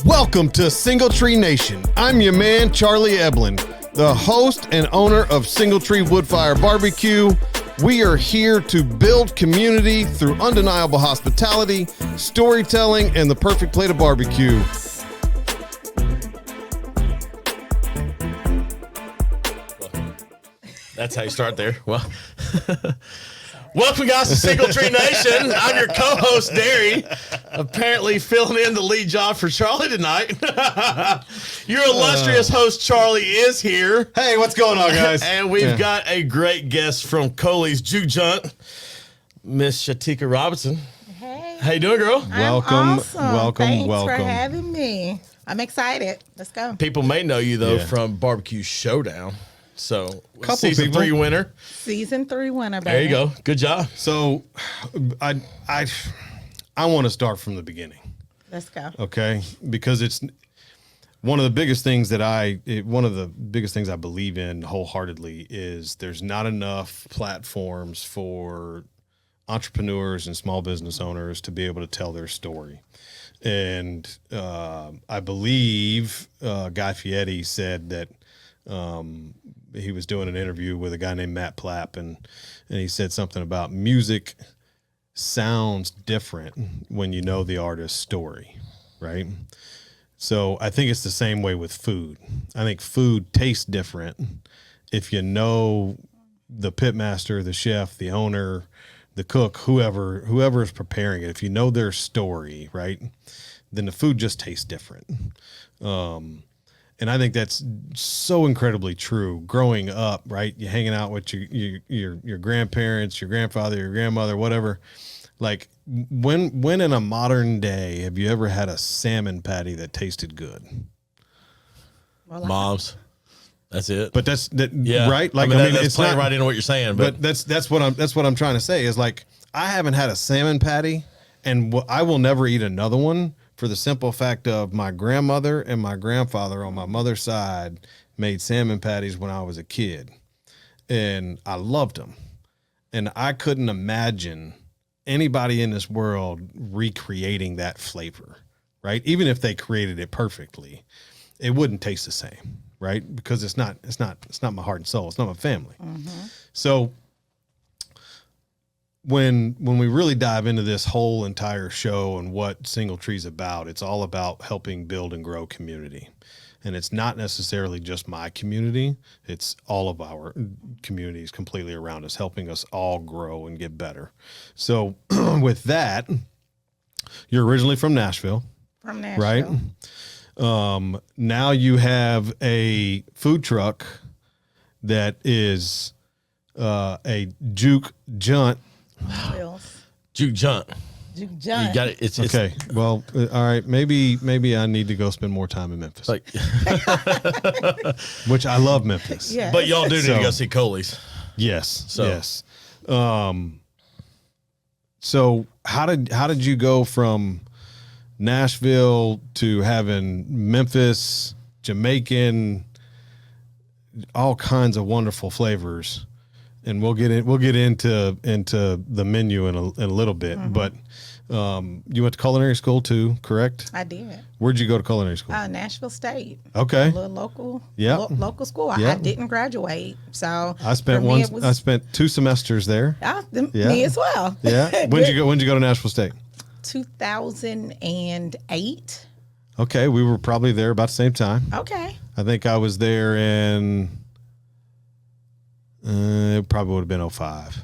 Welcome to Single Tree Nation. I'm your man, Charlie Eblin, the host and owner of Single Tree Woodfire Barbecue. We are here to build community through undeniable hospitality, storytelling, and the perfect plate of barbecue. That's how you start there. Well, welcome, guys, to Single Tree Nation. I'm your co-host, Derry, apparently filling in the lead job for Charlie tonight. Your illustrious host, Charlie, is here. Hey, what's going on, guys? And we've got a great guest from Coley's Junt, Miss Shaticka Robinson. Hey. How you doing, girl? Welcome. Thanks welcome. for having me. I'm excited. Let's go. People may know you, though, from BBQ Showdown. So, season 3 winner. Season 3 winner, baby. There you go. Good job. So, I want to start from the beginning. Let's go. Okay, because it's one of the biggest things that I believe in wholeheartedly is there's not enough platforms for entrepreneurs and small business owners to be able to tell their story. And I believe Guy Fieri said that he was doing an interview with a guy named Matt Plapp, and he said something about music sounds different when you know the artist's story, right? So I think it's the same way with food. I think food tastes different if you know the pitmaster, the chef, the owner, the cook, whoever is preparing it. If you know their story, right, then the food just tastes different. And I think that's so incredibly true. Growing up, right, you're hanging out with your grandparents, your grandfather, your grandmother, whatever. Like, when in a modern day have you ever had a salmon patty that tasted good? Well, Moms. That's it. But that's yeah. right. Like, that's it's playing not right into what you're saying. But that's what I'm trying to say is, like, I haven't had a salmon patty, and I will never eat another one. For the simple fact of my grandmother and my grandfather on my mother's side made salmon patties when I was a kid, and I loved them. And I couldn't imagine anybody in this world recreating that flavor, right? Even if they created it perfectly, it wouldn't taste the same, right? Because it's not my heart and soul. It's not my family. Mm-hmm. So when we really dive into this whole entire show and what Single Tree's about, it's all about helping build and grow community. And it's not necessarily just my community. It's all of our communities completely around us, helping us all grow and get better. So with that, you're originally from Nashville. From Nashville. Right? Now you have a food truck that is a Jook Junt. Juke Junt. Juke Junt. You got it. It's okay. Well, all right. Maybe I need to go spend more time in Memphis. Like, which I love Memphis. Yes. But y'all do need to go see Coley's. Yes. Yes. So how did you go from Nashville to having Memphis, Jamaican, all kinds of wonderful flavors? And we'll get into the menu in a little bit, mm-hmm. But you went to culinary school too, correct? I did. Where'd you go to culinary school? Nashville State. Okay. A little local. Yeah. Local school. Yep. I didn't graduate, so I spent 2 semesters there. Me as well. Yeah. When'd you go to Nashville State? 2008. Okay, we were probably there about the same time. Okay. I think I was there in. It probably would have been 05.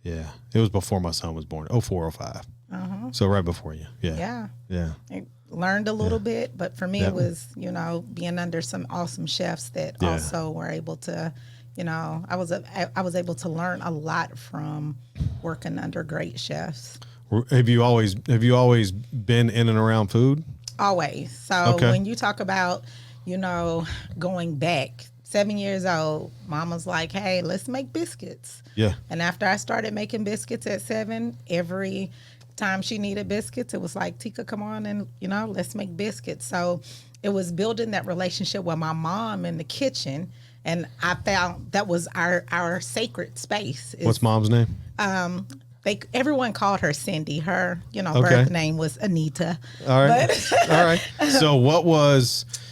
Yeah. It was before my son was born. 04, 05. Uh-huh. So right before you. Yeah. Yeah. I learned a little bit, but for me it was, being under some awesome chefs that also were able to, I was able to learn a lot from working under great chefs. Have you always been in and around food? Always. So when you talk about, going back 7 years old, Mama's like, hey, let's make biscuits. Yeah. And after I started making biscuits at 7, every time she needed biscuits, it was like, Tika, come on and, let's make biscuits. So it was building that relationship with my mom in the kitchen. And I found that was our sacred space. What's Mom's name? everyone called her Cindy. Her, Okay. birth name was Anita. All right. But All right. So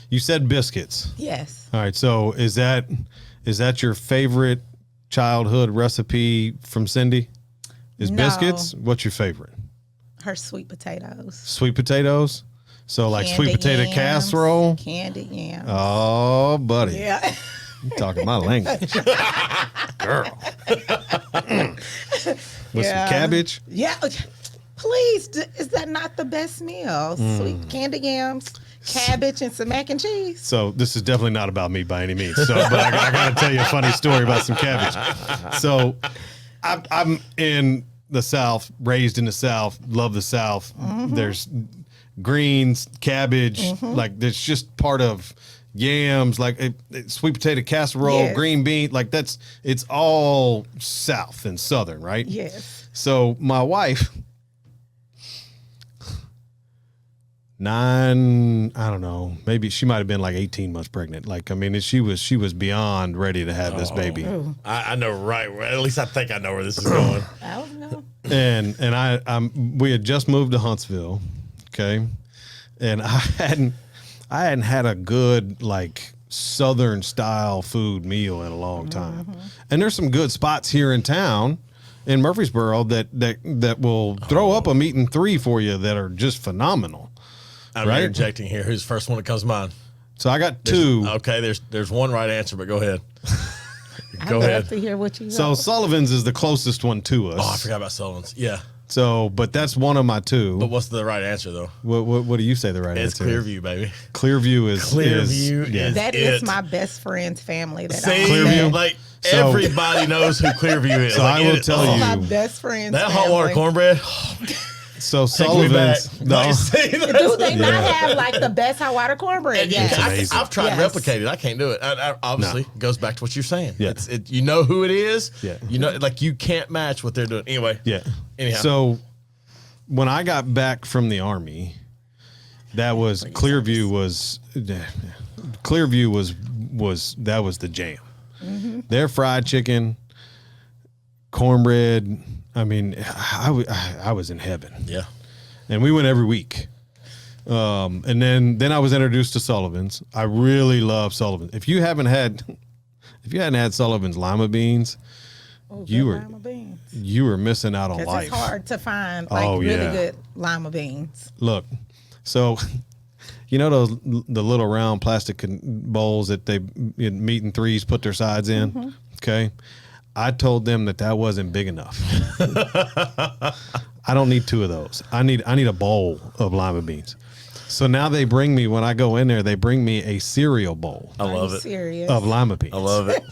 you said biscuits. yes. All right. So is that your favorite childhood recipe from Cindy? Is No. biscuits? What's your favorite? Her sweet potatoes. Sweet potatoes? So like sweet Candied potato yams, casserole? Candied yams. Oh, buddy. Yeah. You talking my language. Girl. With some cabbage? Yeah. Please, is that not the best meal? Sweet candied yams, cabbage, and some mac and cheese. So this is definitely not about me by any means. So, but I got to tell you a funny story about some cabbage. So I'm in the South, raised in the South, love the South. There's greens, cabbage, like that's just part of yams, like sweet potato casserole, Yes. green bean, like it's all South and Southern, right? Yes. So my wife, I don't know, maybe she might have been like 18 months pregnant. Like, I mean, she was beyond ready to have this baby. I know right. At least I think I know where this is going. I don't know. And we had just moved to Huntsville, okay, and I hadn't had a good like Southern style food meal in a long time. And there's some good spots here in town in Murfreesboro that will throw up a meat and three for you that are just phenomenal. I'm Right? interjecting here. Who's the first one that comes to mind? So I got two. Okay, there's one right answer, but go ahead. I'd Go love ahead. to hear what you So got. Sullivan's is the closest one to us. Oh, I forgot about Sullivan's. Yeah. So, but that's one of my two. But what's the right answer, though? What do you say the right It's answer? Clearview, baby. Clearview is Clearview yeah. is- That is it. my best friend's family. That See, Clearview? like So- everybody knows who Clearview is. So Like, I will it- tell oh, you- my best friend's that family. hot water cornbread. So Take me back. Sullivan's. Like, see, Do that's- they Yeah. not have like the best hot water cornbread? And Yes. amazing. I've tried to Yes. replicate it. I can't do it. Obviously, it goes back to what you're saying. Yeah. You know who it is. Yeah. You know, like you can't match what they're doing. Anyway. Yeah. Anyhow. So when I got back from the Army, that was Clearview was that was the jam. Their fried chicken, cornbread. I mean, I was in heaven. Yeah. And we went every week. And then I was introduced to Sullivan's. I really love Sullivan's. If you hadn't had Sullivan's lima beans, Oh, you good were- lima beans. you were missing out on 'Cause life. it's hard to find like Oh, really yeah. good lima beans. Look, so you know the little round plastic bowls that they meat and threes put their sides in. Okay, I told them that wasn't big enough. I don't need two of those. I need a bowl of lima beans. So now they bring me, when I go in there, they bring me a cereal bowl I Are love you it. serious? of lima beans. I love it.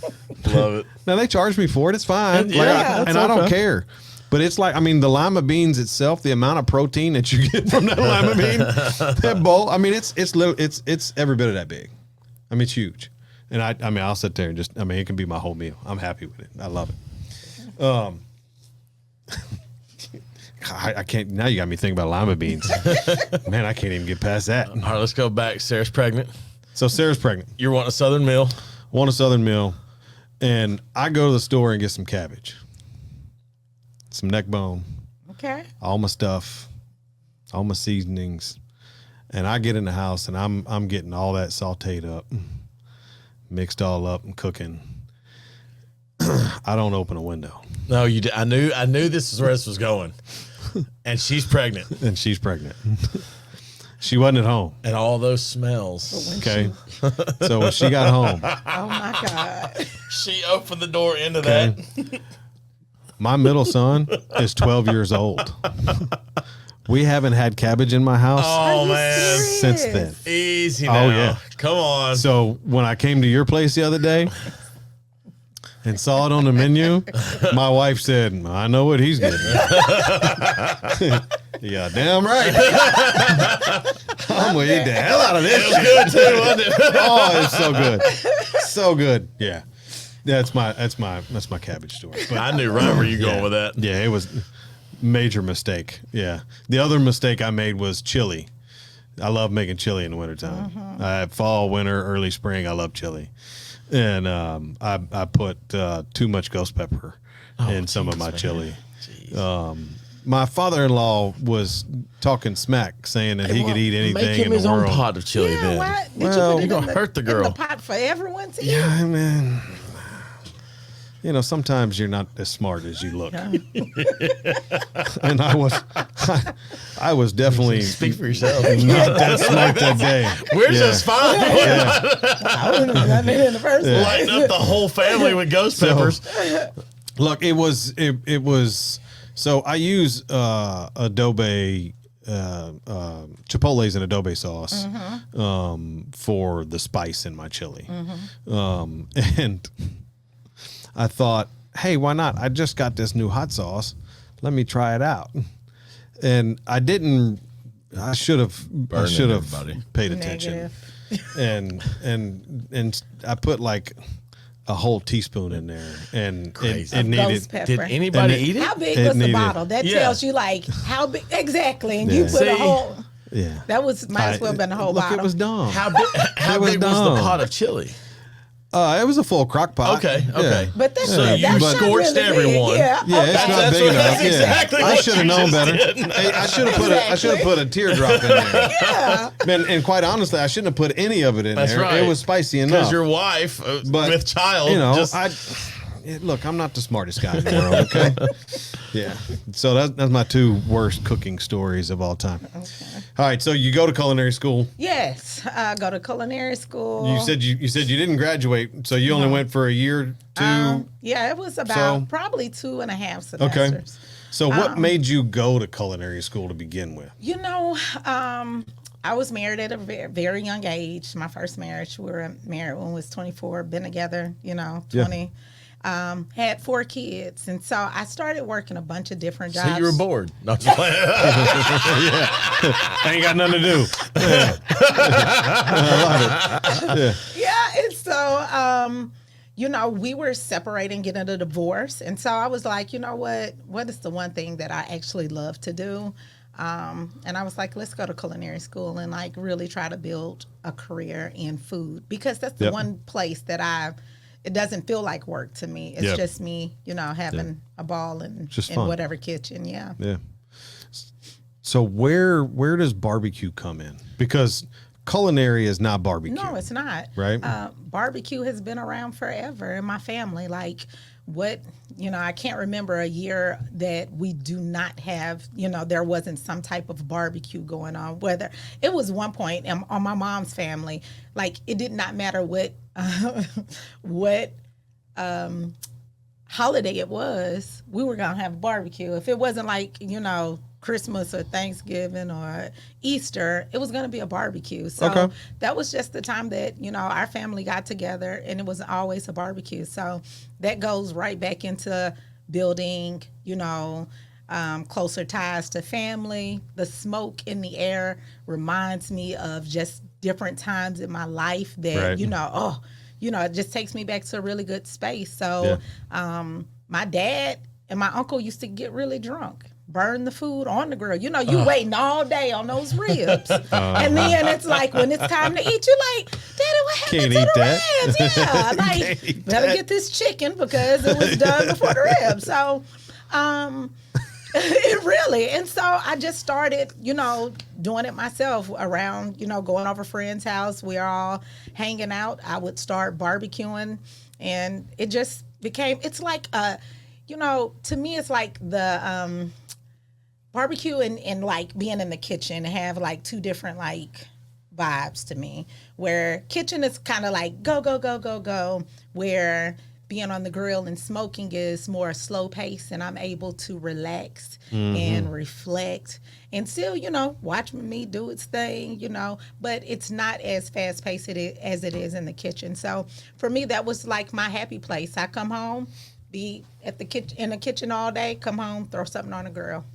Love it. Now they charge me for it. It's fine. Yeah, Like, that's and I don't okay. care. But it's like, I mean, the lima beans itself, the amount of protein that you get from that lima bean, that bowl. I mean, it's every bit of that big. I mean, it's huge. And I mean, I'll sit there and just, I mean, it can be my whole meal. I'm happy with it. I love it. I can't. Now you got me thinking about lima beans. Man, I can't even get past that. All right, let's go back. Sarah's pregnant. So Sarah's pregnant. You're wanting a Southern meal. Want a Southern meal, and I go to the store and get some cabbage, some neck bone, Okay. all my stuff, all my seasonings, and I get in the house and I'm getting all that sauteed up, mixed all up and cooking. I don't open a window, No, you did. I knew this is where this was going. And she's pregnant. and she's pregnant. She wasn't at home. And all those smells. Okay, so when she got home, Oh my God. She opened the door into okay, that. my middle son is 12 years old. We haven't had cabbage in my house Oh, Are you man. serious? since then. Easy Oh, now. yeah. Come on. So when I came to your place the other day and saw it on the menu, my wife said, I know what he's getting. Yeah, damn right. I'm gonna eat the hell out of this shit. Good too, wasn't it? Oh, it's so good. So good. Yeah. That's my cabbage story. But I knew right where you going yeah. with that. Yeah, it was major mistake. Yeah. The other mistake I made was chili. I love making chili in the wintertime. Fall, winter, early spring, I love chili. And I put too much ghost pepper in some of my chili. My father-in-law was talking smack, saying that he could eat anything Make him in the his own world. pot of chili then. What? Did Well, you put it you're in gonna hurt the girl. in the pot for everyone to eat? Yeah, man. You know, sometimes you're not as smart as you look. And I was definitely Speak for yourself. not that smart that day. We're just fine. I wouldn't have done it in the first place. Lighting up the whole family with ghost peppers. Look, it was. So I use adobe, chipotles and adobe sauce for the spice in my chili, and I thought, hey, why not? I just got this new hot sauce. Let me try it out. And I didn't. I should have paid attention. And I put like a whole teaspoon in there, and Crazy. it needed. Ghost pepper. Did anybody And it- eat it? How big It was the needed- bottle? That Yeah. tells you like how big exactly, and you Yeah. put a See? whole. Yeah, That was might as well have been a whole look, bottle. it was dumb. How big? How was big was the dumb. pot of chili? It was a full crock pot. Okay. Yeah. But that's So you that's not scorched really big. everyone. Yeah, Yeah, it's okay. not That's big what- enough. that's exactly I what should you have known just better. did. Hey, I should have put a teardrop in there. Yeah. And quite honestly, I shouldn't have put any of it in That's there. right. It was spicy enough. Because your wife But, with child, you know, just look, I'm not the smartest guy in the world. Okay. Yeah. So that's my two worst cooking stories of all time. Okay. All right. So you go to culinary school. Yes, I go to culinary school. You said you didn't graduate, so you only went for a year, two. Yeah, it was about So- probably 2.5 Okay. semesters. So what made you go to culinary school to begin with? You know, I was married at a very, very young age. My first marriage, we were married when we was 24, been together, 20. Had 4 kids. And so I started working a bunch of different jobs. so you were bored. No, just playing. Ain't got nothing to do. Yeah, and so, we were separating, getting a divorce. And so I was like, you know what is the one thing that I actually love to do? And I was like, let's go to culinary school and like really try to build a career in food, because that's the one place that it doesn't feel like work to me. It's just me, having a ball in fun. whatever kitchen. Yeah. Yeah. So where does barbecue come in? Because culinary is not barbecue. No, it's not. Right. Barbecue has been around forever in my family. Like I can't remember a year that we do not have, there wasn't some type of barbecue going on. Whether it was one point on my mom's family, like it did not matter what holiday it was, we were going to have a barbecue. If it wasn't like, Christmas or Thanksgiving or Easter, it was going to be a barbecue. So that was just the time that, our family got together, and it was always a barbecue. So that goes right back into building, closer ties to family. The smoke in the air reminds me of just different times in my life that, it just takes me back to a really good space. So my dad and my uncle used to get really drunk, burn the food on the grill. You waiting all day on those ribs. And then it's like, when it's time to eat, you're like, Daddy, what happened Can't to eat the that. ribs? Yeah, like, better get this chicken because it was done before the ribs. So, it really. And so I just started, doing it myself around, going over a friend's house. We're all hanging out. I would start barbecuing, and it just became, it's like, to me, it's like the barbecue and like being in the kitchen have like two different like vibes to me, where kitchen is kind of like go, go, go, go, go, where being on the grill and smoking is more slow pace, and I'm able to relax and reflect and still, watch me do its thing, but it's not as fast paced as it is in the kitchen. So for me, that was like my happy place. I come home, be at the kitchen, in the kitchen all day, come home, throw something on the grill.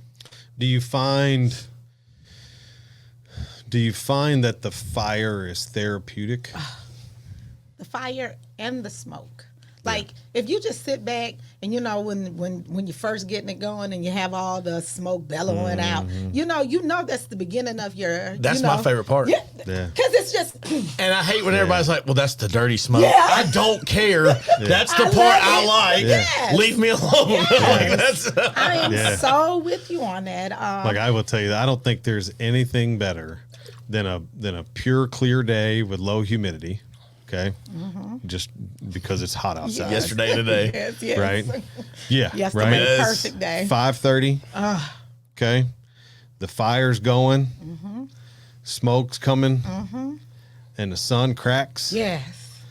Do you find that the fire is therapeutic? The fire and the smoke. Like if you just sit back and when you first getting it going and you have all the smoke bellowing out, you know that's the beginning of your. That's my favorite part. Yeah, because it's just. And I hate when everybody's like, "Well, that's the dirty smoke." Yeah. I don't care. That's the part I like. Yes. Leave me alone. Yes. Like, I am so with you on that. Like I will tell you, I don't think there's anything better than a pure clear day with low humidity. Okay, just because it's hot outside. yesterday and today. Yes. Right? Yeah. Yesterday, right. perfect day. 5:30. Okay, the fire's going, smoke's coming, and the sun cracks. Yes.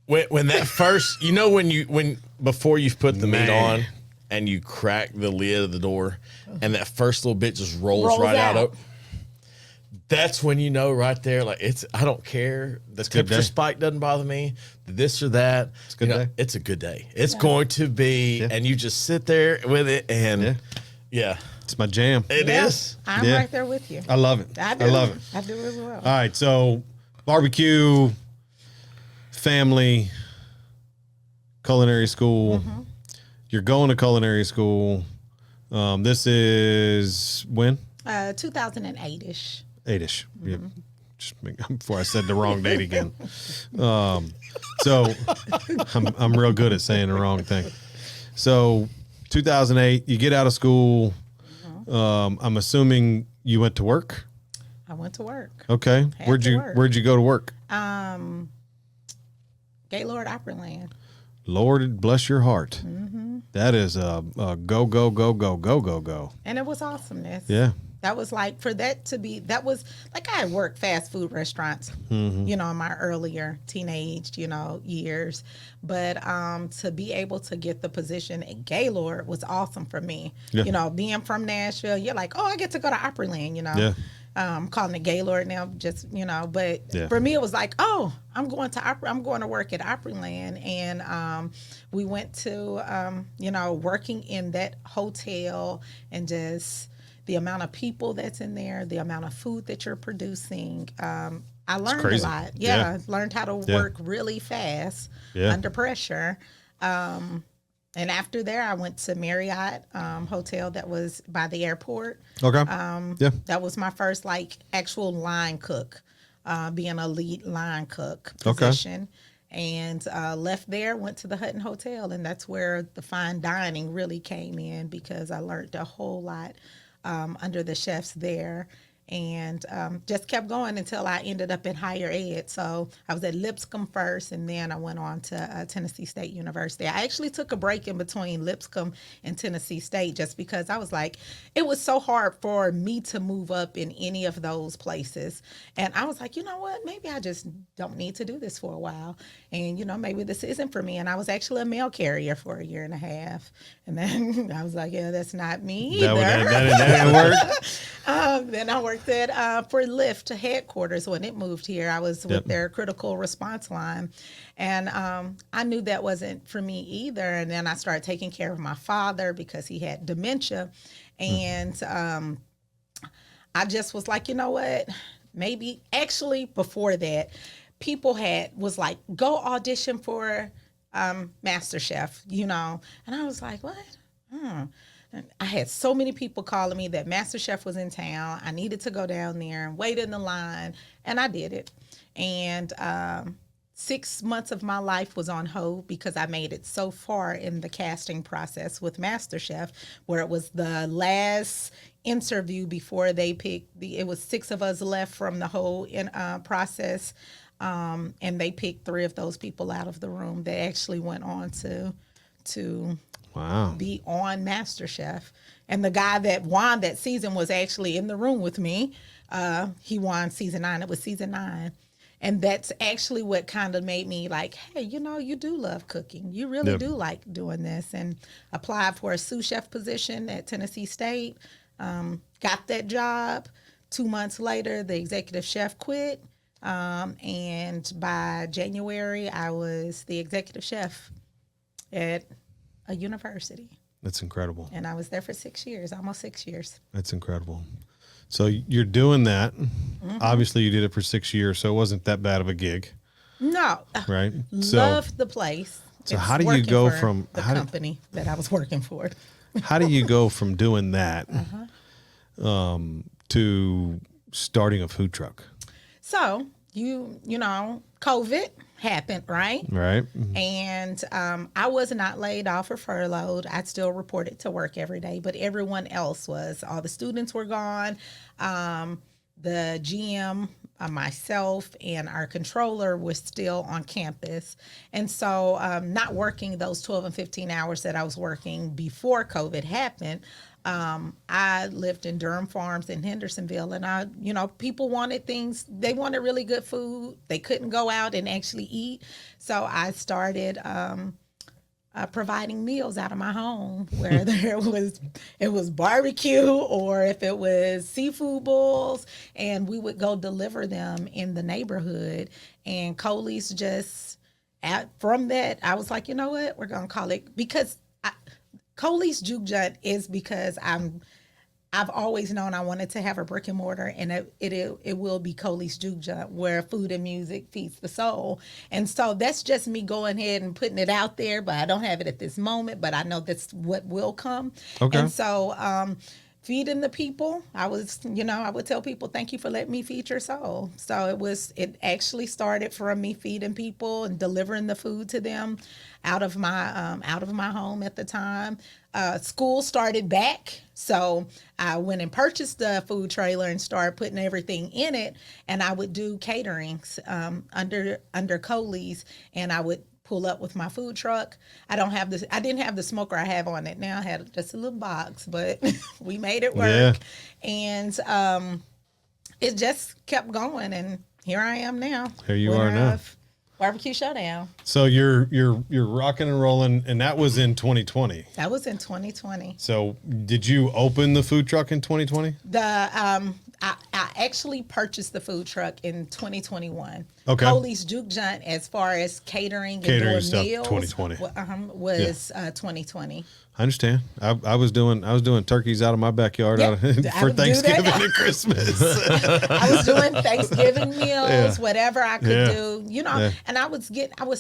When that first, when before you've put the meat Man. on and you crack the lid of the door, and that first little bit just rolls right out of. That's when you know right there, like I don't care. The temperature spike doesn't bother me. This or that. It's a good day. It's a good day. It's going to be, and you just sit there with it, and It's my jam. it is. I'm Yeah. right there with you. I love it. I do. love it. I do as well. All right, so barbecue, family, culinary school. You're going to culinary school. This is when? 2008-ish. 8-ish. Yeah. Just before I said the wrong date again. So I'm real good at saying the wrong thing. So 2008, you get out of school. I'm assuming you went to work. I went to work. Okay. Where'd you go to work? Gaylord Opryland. Lord bless your heart. That is a go. And it was awesomeness. Yeah. That was like, that was like I had worked fast food restaurants, in my earlier teenage, years. But to be able to get the position at Gaylord was awesome for me. Yeah. Being from Nashville, you're like, oh, I get to go to Opryland, Yeah. I'm calling it Gaylord now, just, but for me, it was like, oh, I'm going to work at Opryland. And we went to, working in that hotel and just the amount of people that's in there, the amount of food that you're producing. I learned a lot. Yeah. Learned how to work really fast under pressure. And after there, I went to Marriott Hotel that was by the airport. Okay. That was my first actual line cook, being a lead line cook position. And left there, went to the Hutton Hotel, and that's where the fine dining really came in because I learned a whole lot under the chefs there. And just kept going until I ended up in higher ed. So I was at Lipscomb first, and then I went on to Tennessee State University. I actually took a break in between Lipscomb and Tennessee State just because I was like, it was so hard for me to move up in any of those places. And I was like, you know what? Maybe I just don't need to do this for a while. And, maybe this isn't for me. And I was actually a mail carrier for a year and a half. And then I was like, yeah, that's not me either. That didn't work. Then I worked for Lyft headquarters when it moved here. I was with their critical response line. And I knew that wasn't for me either. And then I started taking care of my father because he had dementia. And I just was like, you know what? Maybe actually before that, people was like, go audition for MasterChef, And I was like, what? I had so many people calling me that MasterChef was in town. I needed to go down there and wait in the line, and I did it. And 6 months of my life was on hold because I made it so far in the casting process with MasterChef, where it was the last interview before they picked. It was 6 of us left from the whole process, and they picked 3 of those people out of the room that actually went on to be on MasterChef. And the guy that won that season was actually in the room with me. He won season 9. It was season 9. And that's actually what kind of made me like, hey, you do love cooking. You really do like doing this. And applied for a sous chef position at Tennessee State. Got that job. 2 months later, the executive chef quit. And by January, I was the executive chef at a university. That's incredible. And I was there for 6 years, almost 6 years. That's incredible. So you're doing that. Obviously, you did it for 6 years, so it wasn't that bad of a gig. No. Right? Loved the place. So how do you go from the company that I was working for? How do you go from doing that to starting a food truck? So you know, COVID happened, right? Right. And I was not laid off or furloughed. I still reported to work every day, but everyone else was. All the students were gone. The GM, myself, and our controller was still on campus. And so not working those 12 and 15 hours that I was working before COVID happened, I lived in Durham Farms in Hendersonville, and people wanted things. They wanted really good food. They couldn't go out and actually eat. So I started providing meals out of my home, where it was barbecue or if it was seafood bowls, and we would go deliver them in the neighborhood. And Coley's from that, I was like, you know what, we're gonna call it, because Coley's Juke Junt is because I've always known I wanted to have a brick and mortar, and it will be Coley's Juke Junt, where food and music feeds the soul. And so that's just me going ahead and putting it out there, but I don't have it at this moment, but I know that's what will come. Okay. And so feeding the people, I would tell people, thank you for letting me feed your soul. So it actually started from me feeding people and delivering the food to them out of my home at the time. School started back, so I went and purchased the food trailer and started putting everything in it, and I would do caterings under Coley's, and I would pull up with my food truck. I didn't have the smoker I have on it now. I had just a little box, but we made it work. Yeah. And it just kept going, and here I am now. Here you are now. BBQ Showdown. So you're rocking and rolling, and that was in 2020. That was in 2020. So did you open the food truck in 2020? I actually purchased the food truck in 2021. Okay. Coley's Juke Junt, as far as catering and doing stuff, meals, 2020 was 2020. I understand. I was doing turkeys out of my backyard for Thanksgiving and Christmas. I was doing Thanksgiving meals, whatever I could do, and I was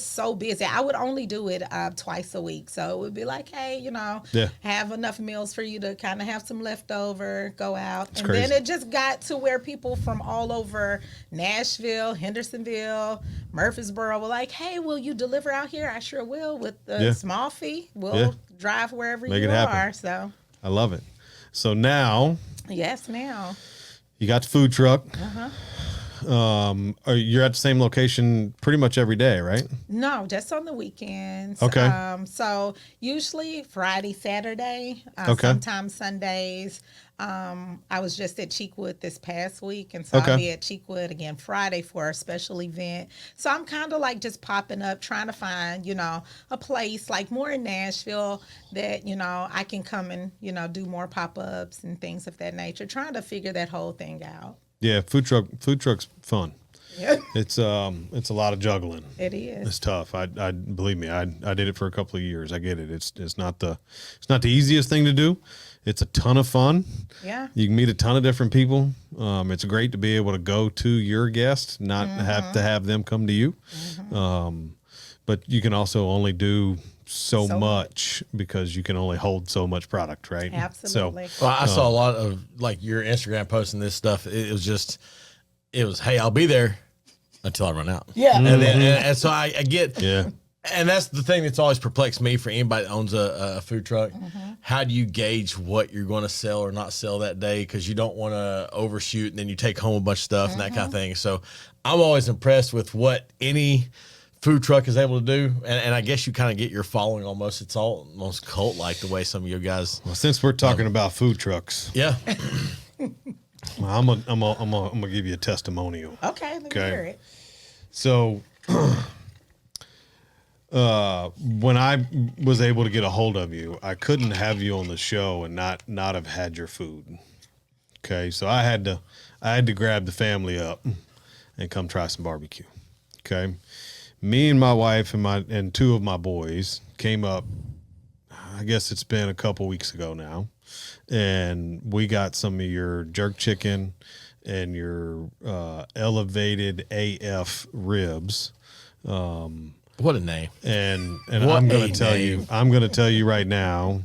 so busy. I would only do it twice a week. So it would be like, hey, have enough meals for you to kind of have some leftover, go out. It's crazy. Then it just got to where people from all over Nashville, Hendersonville, Murfreesboro were like, hey, will you deliver out here? I sure will, with a small fee. We'll drive wherever Make you it happen. are. So I love it. So now, now you got the food truck. You're at the same location pretty much every day, right? No, just on the weekends. Okay. So usually Friday, Saturday, sometimes Sundays. I was just at Cheekwood this past week, and so I'll be at Cheekwood again Friday for a special event. So I'm kind of like just popping up, trying to find, a place like more in Nashville that, I can come and, do more pop-ups and things of that nature, trying to figure that whole thing out. Yeah, food truck's fun. Yeah. It's a lot of juggling. It is. It's tough. I believe me. I did it for a couple of years. I get it. It's not the easiest thing to do. It's a ton of fun. Yeah. You can meet a ton of different people. It's great to be able to go to your guests, not have to have them come to you. But you can also only do so much because you can only hold so much product, right? Absolutely. So, I saw a lot of like your Instagram posting this stuff. It was, hey, I'll be there until I run out. Yeah. And so I get, and that's the thing that's always perplexed me for anybody that owns a food truck. How do you gauge what you're going to sell or not sell that day? Because you don't want to overshoot and then you take home a bunch of stuff and that kind of thing. So I'm always impressed with what any food truck is able to do, and I guess you kind of get your following almost. It's almost cult-like the way some of you guys. Well, since we're talking about food trucks, I'm gonna give you a testimonial. Okay, let me hear it. So, when I was able to get a hold of you, I couldn't have you on the show and not have had your food. Okay, so I had to grab the family up and come try some barbecue. Okay. Me and my wife and two of my boys came up, I guess it's been a couple weeks ago now, and we got some of your jerk chicken and your elevated AF ribs. What a name. And What I'm going a to tell name. you, I'm going to tell you right now,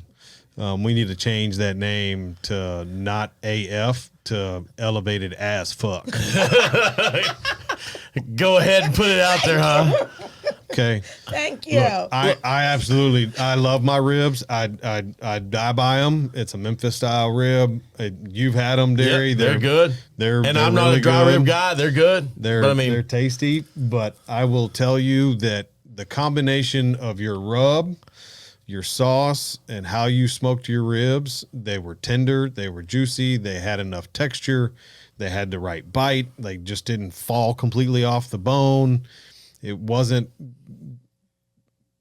we need to change that name to not AF to elevated as fuck. Go ahead and put it out there, huh? Okay. Thank you. Look, I absolutely, I love my ribs. I die by them. It's a Memphis style rib. You've had them, Derry. Yep, they're good. They're I'm not really a dry good. rib guy. They're good. They're tasty. But I will tell you that the combination of your rub, your sauce, and how you smoked your ribs, they were tender, they were juicy, they had enough texture, they had the right bite. They just didn't fall completely off the bone. It wasn't.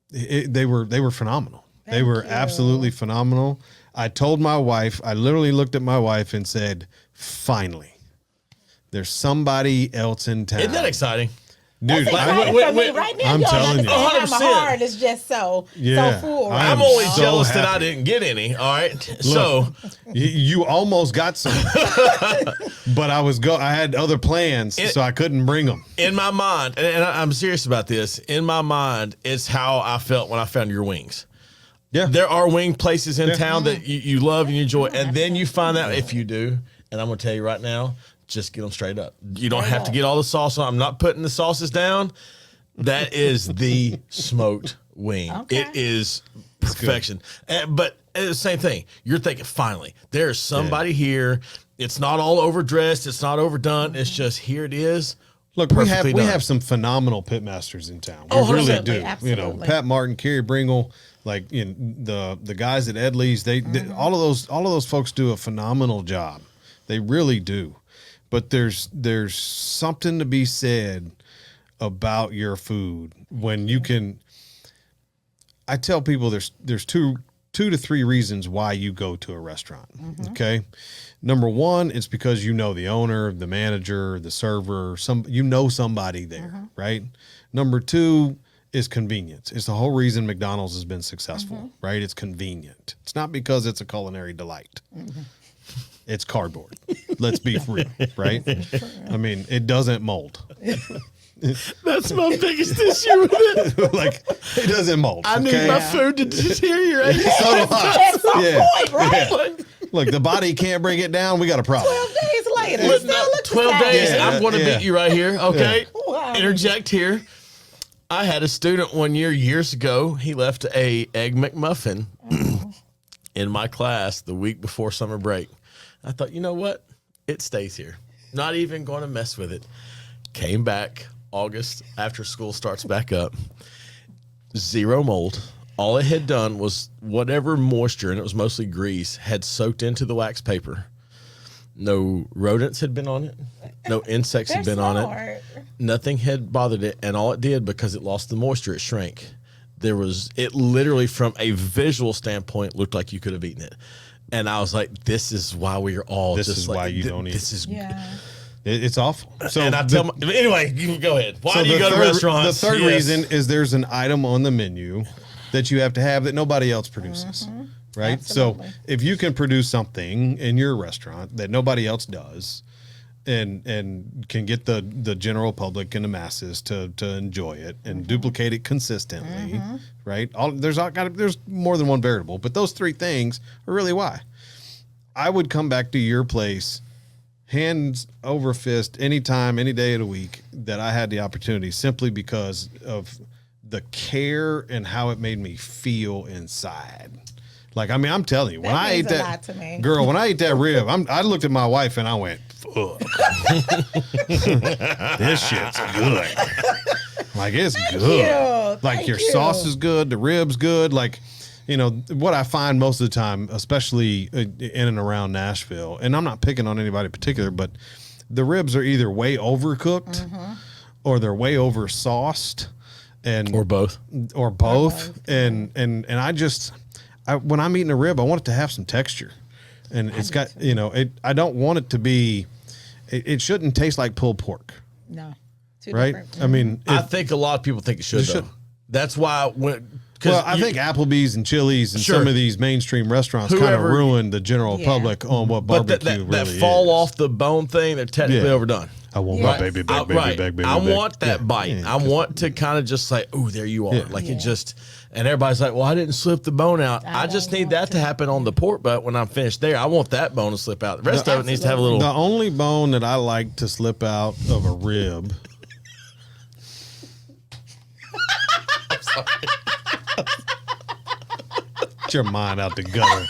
They were phenomenal. They were absolutely phenomenal. I told my wife. I literally looked at my wife and said, "Finally, there's somebody else in town." Isn't that exciting? Dude, That's exciting for me. Right now, I'm you don't telling you. understand how my 100%. heart is just so full. Right I'm now. only so jealous that I happy. didn't get any. All right. Look, you almost got some, but I had other plans, so I couldn't bring them. In my mind, and I'm serious about this, in my mind, it's how I felt when I found your wings. Yeah. There are wing places in town that you love and you enjoy, and then you find out if you do, and I'm going to tell you right now, just get them straight up. You don't have to get all the sauce on. I'm not putting the sauces down. That is the smoked wing. Okay. It is perfection. But it's the same thing. You're thinking, finally, there's somebody here. It's not all overdressed. It's not overdone. It's just here it is. Look, we have some phenomenal pitmasters in town. We really do. Absolutely. You know, Pat Martin, Kerry Bringle, like the guys at Edley's. They all of those folks do a phenomenal job. They really do. But there's something to be said about your food when you can. I tell people there's two to three reasons why you go to a restaurant. Okay, number one, it's because you know the owner, the manager, the server, somebody there, right? Number two is convenience. It's the whole reason McDonald's has been successful, right? It's convenient. It's not because it's a culinary delight. It's cardboard. Let's be real, right? I mean, it doesn't mold. That's my biggest issue with it. Like, it doesn't mold. I need my food to deteriorate. So do I. At some point, right? Look, the body can't bring it down. We got a problem. 12 days later, it Look, still looks the 12 same. days. Yeah, I'm going to beat you right here. Okay. Wow. Interject here. I had a student one years ago. He left a Egg McMuffin in my class the week before summer break. I thought, you know what? It stays here. Not even going to mess with it. Came back August after school starts back up. Zero mold. All it had done was whatever moisture, and it was mostly grease, had soaked into the wax paper. No rodents had been on it. No insects had been on it. Nothing had bothered it, and all it did, because it lost the moisture, it shrank. It literally, from a visual standpoint, looked like you could have eaten it. And I was like, this is why we are all This just is like, why you don't eat. This is It's awful. So and I tell anyway, you can go ahead. Why do you go to restaurants? The third Yes. reason is there's an item on the menu that you have to have that nobody else produces. Right? Absolutely. So if you can produce something in your restaurant that nobody else does and can get the general public and the masses to enjoy it and duplicate it consistently, right? There's more than one variable, but those three things are really why. I would come back to your place hands over fist anytime, any day of the week that I had the opportunity, simply because of the care and how it made me feel inside. Like, I mean, I'm telling you, when I ate that, girl, when I ate that rib, I looked at my wife and I went, fuck. This shit's good. Like, it's good. Like, your sauce is good. The rib's good. Like, you know, what I find most of the time, especially in and around Nashville, and I'm not picking on anybody in particular, but the ribs are either way overcooked or they're way over sauced, Or both. And when I'm eating a rib, I want it to have some texture, and it's got, you know, I don't want it to be, it shouldn't taste like pulled pork. No. Right? I mean, I think a lot of people think it should, though. That's why I think Applebee's and Chili's and some of these mainstream restaurants kind of ruined the general public on what barbecue really is. That fall off the bone thing, they're technically overdone. I want my baby back, baby. I want that bite. I want to kind of just say, oh, there you are. It just, and everybody's like, well, I didn't slip the bone out. I just need that to happen on the pork butt when I'm finished there. I want that bone to slip out. The rest of it needs to have a little. The only bone that I like to slip out of a rib. I'm sorry. Get your mind out the gutter.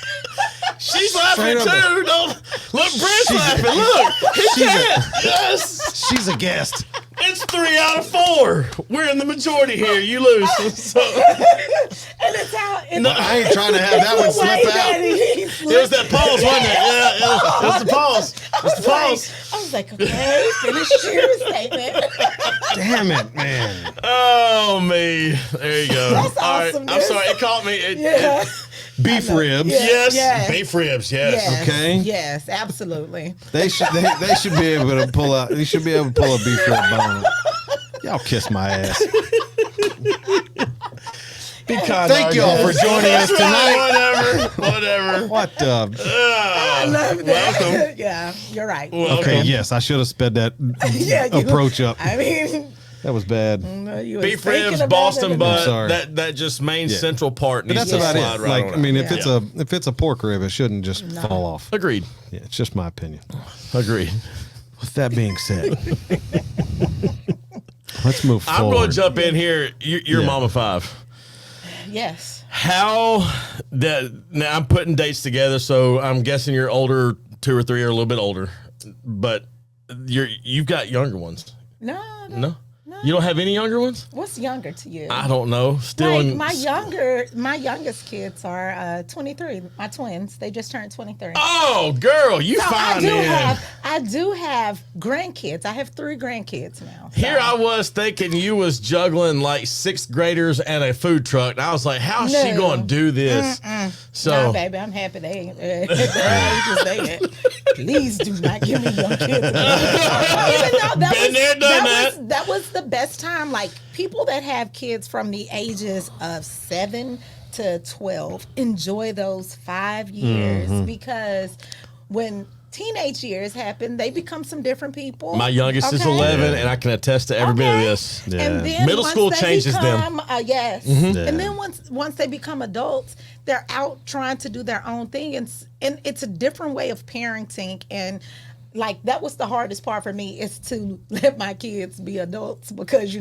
She's laughing too. Don't look, Brent's laughing. Look, yes, she's a guest. It's 3 out of 4. We're in the majority here. You lose. So. And it's out. No, I ain't trying to have that one slip out. It was that pause, wasn't it? Yeah, it was the pause. It's the pause. I was like, okay, finish your statement. Damn it, man. Oh, me. There you go. That's all awesome, right. I'm sorry. It caught me. Beef ribs. Yes. Beef ribs. Yes. Okay. Yes, absolutely. They should be able to pull out. They should be able to pull a beef rib bone. Y'all kiss my ass. Thank y'all for joining us tonight. Whatever. What? I love that. Welcome. Yeah, you're right. Welcome. Okay. Yes, I should have sped that approach up. I mean. That was bad. Beef ribs, Boston butt. That just main central part needs to slide right like, on. I mean, if it's a pork rib, it shouldn't just fall off. Agreed. Yeah, it's just my opinion. Agreed. With that being said, let's move forward. I'm going to jump in here. You're Mama 5. Yes. How now I'm putting dates together, so I'm guessing you're older, 2 or 3 or a little bit older, but you've got younger ones. No. You don't have any younger ones? What's younger to you? I don't know. Still, my youngest kids are 23. My twins. They just turned 23. Oh, girl, you fine man. I do have grandkids. I have 3 grandkids now. So. Here I was thinking you was juggling like 6th graders and a food truck. And I was like, how's she going to do this? So, no, baby, I'm happy they please do not give me young kids. Even though that was the best time. Like, people that have kids from the ages of 7 to 12 enjoy those 5 years because when teenage years happen, they become some different people. My youngest is 11, and I can attest to every bit of this. Yeah. And then middle school changes them. Yes. Yeah. And then once they become adults, they're out trying to do their own thing, and it's a different way of parenting. And like, that was the hardest part for me, is to let my kids be adults, because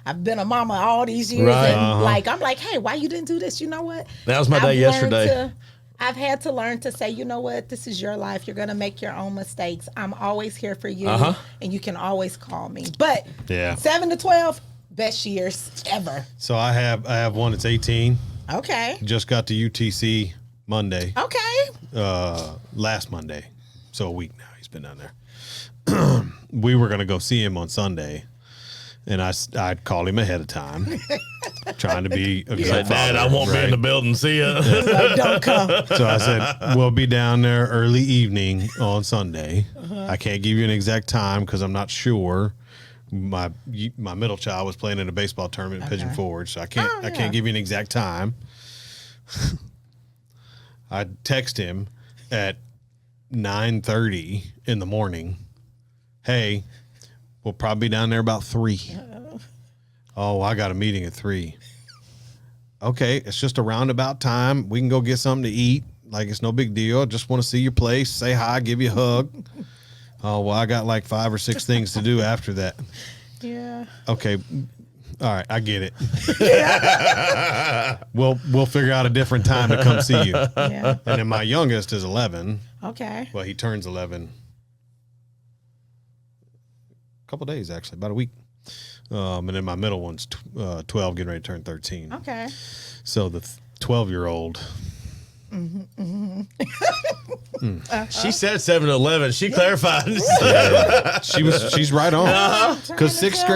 I've been a mama all these years, right. and I'm like, hey, why you didn't do this? You know what? That was my day yesterday. I've had to learn to say, you know what, this is your life. You're going to make your own mistakes. I'm always here for you, and you can always call me. But 7 to 12, best years ever. So I have one that's 18. Okay. Just got to UTC Monday. Okay. Last Monday. So a week now he's been down there. We were going to go see him on Sunday. And I'd call him ahead of time, trying to be a good father. Dad, I won't be in the building. See ya. Like, don't come. So I said, we'll be down there early evening on Sunday. I can't give you an exact time because I'm not sure. My middle child was playing in a baseball tournament in Pigeon Forge, so I can't give you an exact time. I text him at 9:30 in the morning. Hey, we'll probably be down there about 3. Oh, I got a meeting at 3. Okay, it's just a roundabout time. We can go get something to eat. Like, it's no big deal. I just want to see your place, say hi, give you a hug. Oh, well, I got like 5 or 6 things to do after that. Yeah. Okay. All right, I get it. Yeah. We'll figure out a different time to come see you. Yeah. And then my youngest is 11. Okay. Well, he turns 11. Couple days, actually, about a week. And then my middle one's 12, getting ready to turn 13. Okay. So the 12-year-old. She said 7 to 11. She clarified. Yeah. She's right on. Because sixth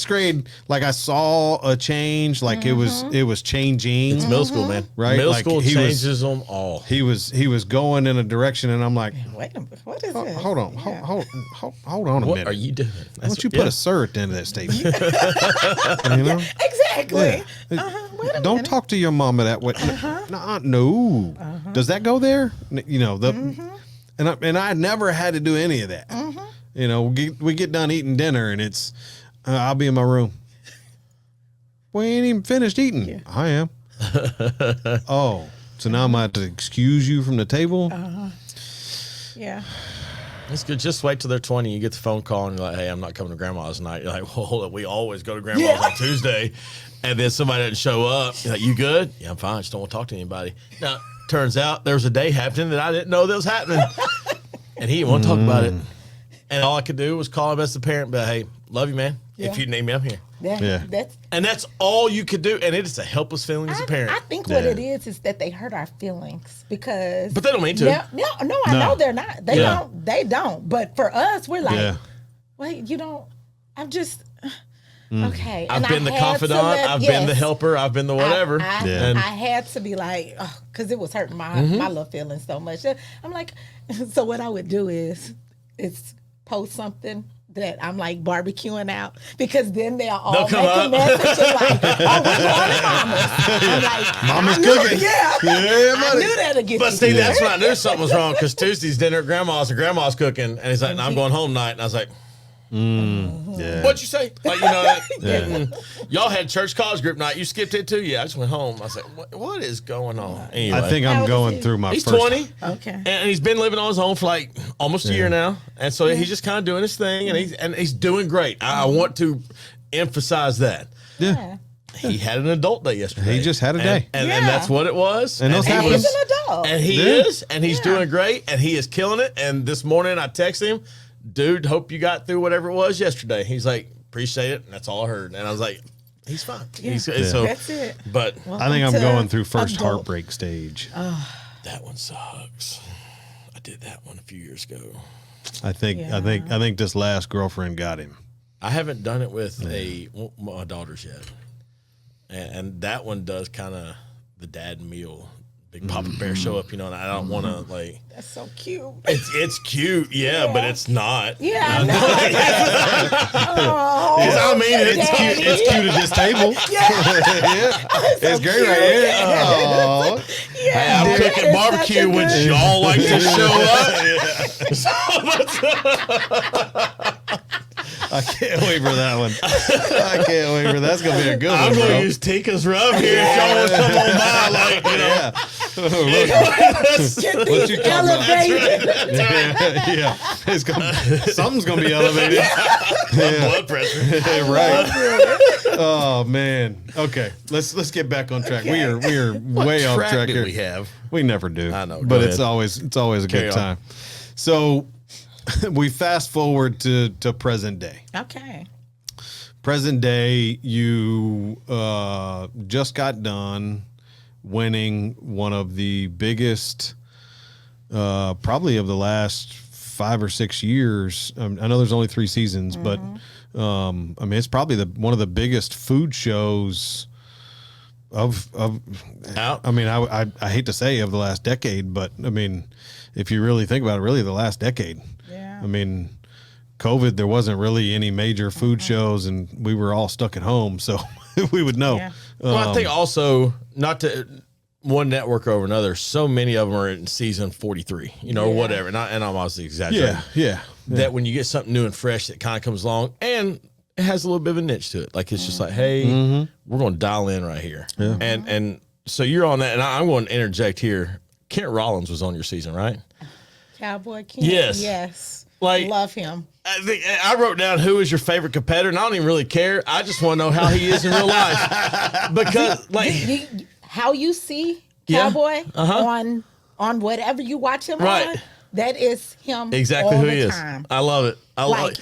grade, like, I saw a change. Like, it was changing. It's middle school, man. Right? Middle like, school changes them all. He was going in a direction, and I'm like, wait a minute, what is this? Hold on, hold on a minute. What are you doing? Why don't you put a sir at the end of that statement? Exactly. Yeah. Wait a Don't minute. talk to your mama that way. No. Does that go there? And I never had to do any of that. You know, we get done eating dinner, and it's I'll be in my room. We ain't even finished eating. Yeah. I am. Oh, so now I'm going to have to excuse you from the table? Yeah. It's good. Just wait till they're 20. You get the phone call and you're like, hey, I'm not coming to grandma's tonight. You're like, well, hold up. We always go to grandma's on Tuesday. And then somebody doesn't show up. You're like, you good? Yeah, I'm fine. Just don't want to talk to anybody. Now, turns out there was a day happening that I didn't know that was happening. And he didn't want to talk about it. And all I could do was call him as the parent, but hey, love you, man. Yeah. If you need me, I'm here. That's all you could do, and it is a helpless feeling as a parent. I think what it is that they hurt our feelings because. But they don't mean to. No, I know they're not. They don't. They don't. But for us, we're like, wait, you don't. I'm just. Okay. I've been the confidant. I've been the helper. I've been the whatever. I had to be like, because it was hurting my little feelings so much. I'm like, so what I would do is post something that I'm like barbecuing out, because then they'll all make a message and like, oh, we're going to Mama's. I'm like, Mama's cooking. Yeah, I knew that'd get But see, that's when I knew something was wrong, because Tuesday's dinner at grandma's and grandma's cooking, and he's like, no, I'm going home tonight. And I was like, what'd you say? Like, you know, y'all had church college group night. You skipped it too? Yeah, I just went home. I was like, what is going on? Anyway, I think I'm going through my He's first. 20. Okay. And he's been living on his own for like almost a year now. And so he's just kind of doing his thing, and he's doing great. I want to emphasize that. Yeah. He had an adult day yesterday. He just had a day. And that's what it was. And he's an adult. And he is. And he's doing great. And he is killing it. And this morning I texted him, dude, hope you got through whatever it was yesterday. He's like, appreciate it. And that's all I heard. And I was like, he's fine. Yeah. So that's it. But I think I'm going through first heartbreak stage. that one sucks. I did that one a few years ago. I think this last girlfriend got him. I haven't done it with my daughters yet. And that one does kind of the dad meal. Big Papa Bear show up, you know, and I don't want to like. That's so cute. It's cute, but it's not. Yeah, I know. I mean, it's cute. It's cute at this table. It's great right here. Oh, hey, I'm cooking barbecue when y'all like to show up. I can't wait for that one. I can't wait for that's gonna be a good one. I'm gonna use Tika's rub here if y'all want to come on by, like, you know. What you elevated? Yeah. It's gonna, something's gonna be elevated. Blood pressure. Right. Oh man. Okay. Let's get back on track. Okay. We are way off track here. We have. We never do. I know. But it's always a good time. So we fast forward to present day. Okay. Present day, you just got done winning one of the biggest, probably of the last 5 or 6 years. I know there's only 3 seasons, but I mean, it's probably one of the biggest food shows of out. I mean, I hate to say of the last decade, but I mean, if you really think about it, really the last decade. Yeah. I mean, COVID, there wasn't really any major food shows, and we were all stuck at home, so we would know. Yeah. Well, I think also, not to one network over another, so many of them are in season 43, you know, or whatever. And I'm obviously exaggerating. Yeah. That when you get something new and fresh that kind of comes along, and it has a little bit of a niche to it. Like, it's just like, hey, we're going to dial in right here. Yeah. And so you're on that, and I'm going to interject here. Kent Rollins was on your season, right? Cowboy Kent. Yes. Like, love him. I wrote down who is your favorite competitor, and I don't even really care. I just want to know how he is in real life. Because, like, how you see Cowboy on whatever you watch him on, that is him. Exactly all who the he is. time. I love it.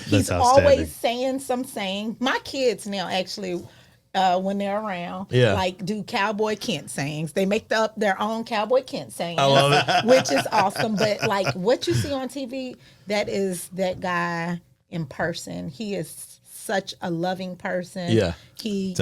He's always saying some saying. My kids now actually, when they're around, like, do Cowboy Kent sayings. They make up their own Cowboy Kent sayings. I love it. Which is awesome. But like what you see on TV, that is that guy in person. He is such a loving person. Yeah. He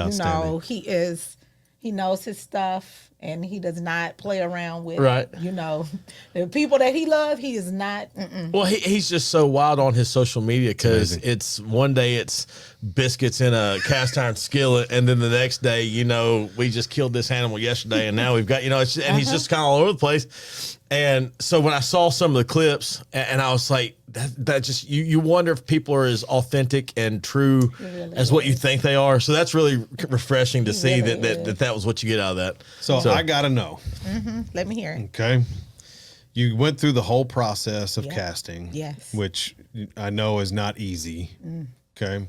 knows his stuff, and he does not play around with, the people that he loves. He is not. Well, he's just so wild on his social media, because it's one day it's biscuits in a cast iron skillet, and then the next day, you know, we just killed this animal yesterday, and now we've got, you know, and he's just kind of all over the place. And so when I saw some of the clips, and I was like, that just you wonder if people are as authentic and true as what you think they are. So that's really refreshing to see that was what you get out of that. So I gotta know. Let me hear it. Okay. You went through the whole process of casting. Yes. Which I know is not easy. Okay.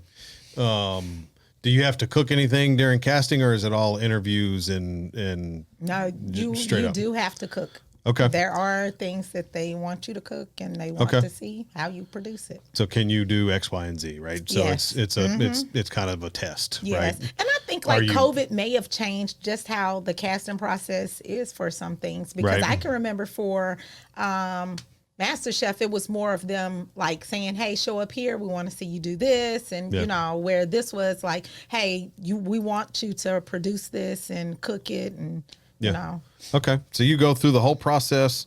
Do you have to cook anything during casting, or is it all interviews and no? You do have to cook. Okay. There are things that they want you to cook, and they want to see how you produce it. So can you do X, Y, and Z? Right. So it's kind of a test. Yes. Right. And I think COVID may have changed just how the casting process is for some things, because I can remember for MasterChef, it was more of them like saying, hey, show up here. We want to see you do this. And, you know, where this was like, hey, we want you to produce this and cook it. And, you know. Okay. So you go through the whole process.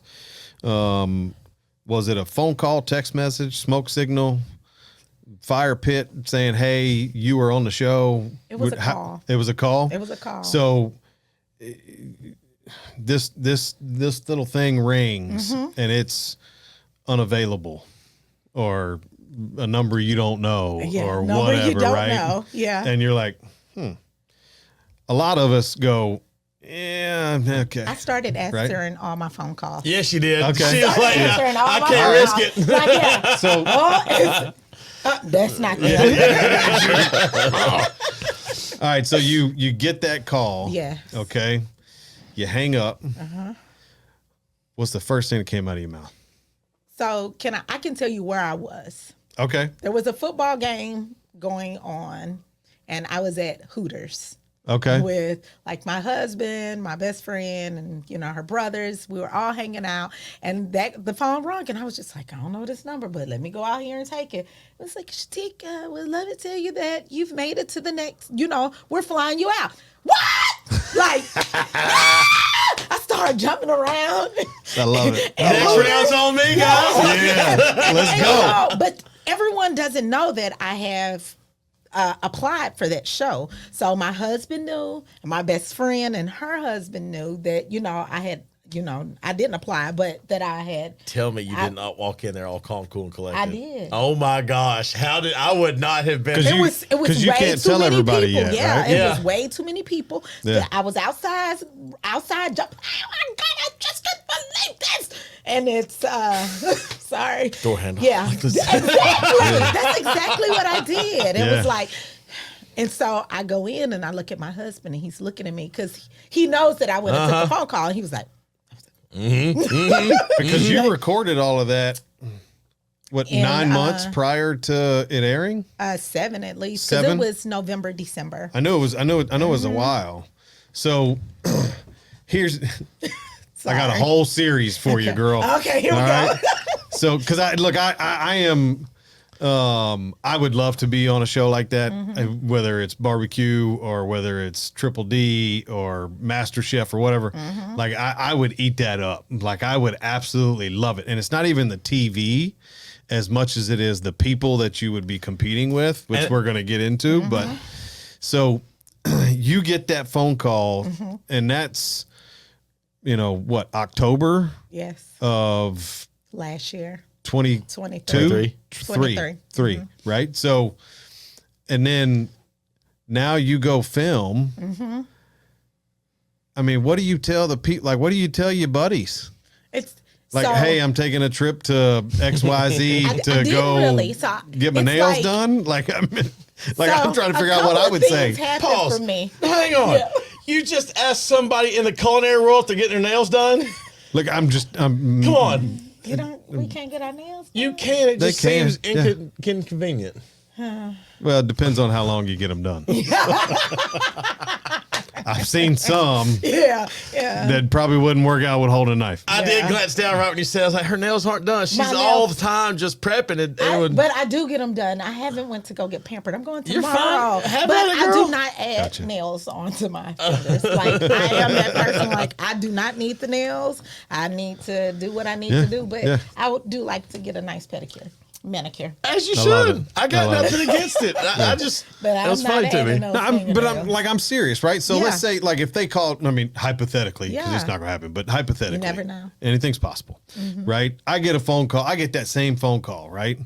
Was it a phone call, text message, smoke signal, fire pit saying, hey, you were on the show? It was a call. It was a call? It was a call. So this little thing rings and it's unavailable, or a number you don't know, or whatever, you don't right? know. Yeah. And you're like, A lot of us go, yeah, okay. I started answering all my phone calls. Yes, you did. Okay. She was like, I can't risk it. Like, So that's not good. all right, so you get that call. Yeah. Okay. You hang up. What's the first thing that came out of your mouth? So I can tell you where I was. Okay. There was a football game going on, and I was at Hooters. Okay. With like my husband, my best friend, and you know her brothers. We were all hanging out, and the phone rang, and I was just like, I don't know this number, but let me go out here and take it. It was like, Shaticka, we'd love to tell you that you've made it to the next. You know, we're flying you out. What? Like, I started jumping around. I love it. Next round's on me, guys. Yeah, let's go. But everyone doesn't know that I have applied for that show. So my husband knew, and my best friend and her husband knew that, you know, I had, you know, I didn't apply, but that I had. Tell me you did not walk in there all calm, cool, and collected. I did. Oh my gosh. I would not have been. It was you way can't too tell many everybody people. yet, Yeah, right? it was way too many people. Yeah. I was outside jumping. Oh my God, I just couldn't believe this. And it's sorry. Door handle. Yeah. Exactly. That's exactly what I did. It was like, and so I go in and I look at my husband, and he's looking at me because he knows that I went and took the phone call, and he was like, because you recorded all of that, what, 9 months prior to it airing? 7 at least. Because 7? it was November, December. I know it was a while. So here's I got a whole series for you, girl. Okay, here we go. So because I am I would love to be on a show like that, whether it's barbecue or whether it's Triple D or Master Chef or whatever. Like I would eat that up. Like I would absolutely love it. And it's not even the TV as much as it is the people that you would be competing with, which we're going to get into. But so you get that phone call, and that's, you know, what, October? Yes. Of last year. 23, right? So, and then now you go film. I mean, what do you tell the people? Like, what do you tell your buddies? It's like, hey, I'm taking a trip to XYZ to go get my nails done. Like, I'm trying to figure out what I would say. Pause. For me. Hang on. Yeah. You just asked somebody in the culinary world to get their nails done? Look, I'm come on. We can't get our nails done? You can. It just seems inconvenient. Well, it depends on how long you get them done. I've seen some that probably wouldn't work out with holding a knife. I did glance down right when you said, I was like, her nails aren't done. She's all the time just prepping it. But I do get them done. I haven't went to go get pampered. I'm going tomorrow. You're fine. But I do not add nails onto my fingers. Like, I am that person. Like, I do not need the nails. I need to do what I need to do. But I would do like to get a nice pedicure. Manicure. As you love should. it. I got I love nothing against it. I just, But it was I'm funny not to me. adding no I'm serious, right? So Yeah. let's say, like, if they call, I mean, hypothetically, because Yeah. it's not going to happen, but hypothetically, You never know. anything's possible, right? I get a phone call. I get that same phone call, right?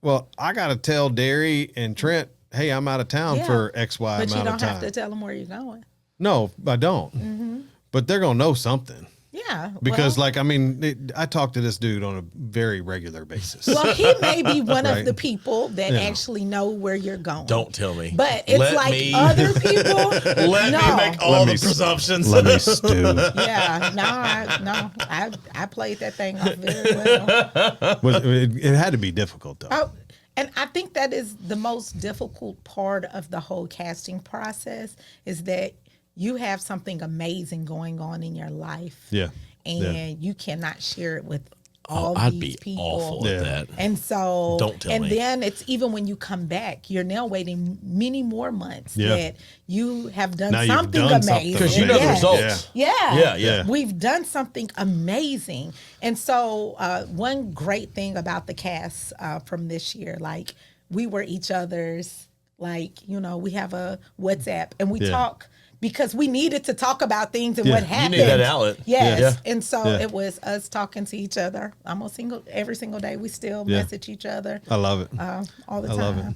Well, I got to tell Derry and Trent, hey, I'm out of town Yeah. for X, Y But you amount of don't time. have to tell them where you're going. No, I don't. But they're going to know something. Yeah. Because, like, I mean, I talk to this dude on a very regular basis. Well, he may be one Right. of the people that Yeah. actually know where you're going. Don't tell me. But it's Let like me- other people. Let no. me make all Let the me- presumptions. Let me stew. Yeah, I played that thing off very well. It had to be difficult, though. Oh, and I think that is the most difficult part of the whole casting process is that you have something amazing going on in your life. Yeah. And Yeah. you cannot share it with Oh, all I'd these be people. awful Yeah. at that. And so, Don't tell and me. then it's even when you come back, you're now waiting many more months Yeah. that you have done Now you've something done something amazing. Because you know the Yes. results. Yeah. Yeah. We've done something amazing. And so, one great thing about the cast from this year, like we were each other's, like, you know, we have a WhatsApp and we Yeah. talk because we needed to talk about things and Yeah. what You happened. need that outlet. Yes. Yeah. And so Yeah. it was us talking to each other every single day. We still Yeah. message each other I love it. all the I time. love it.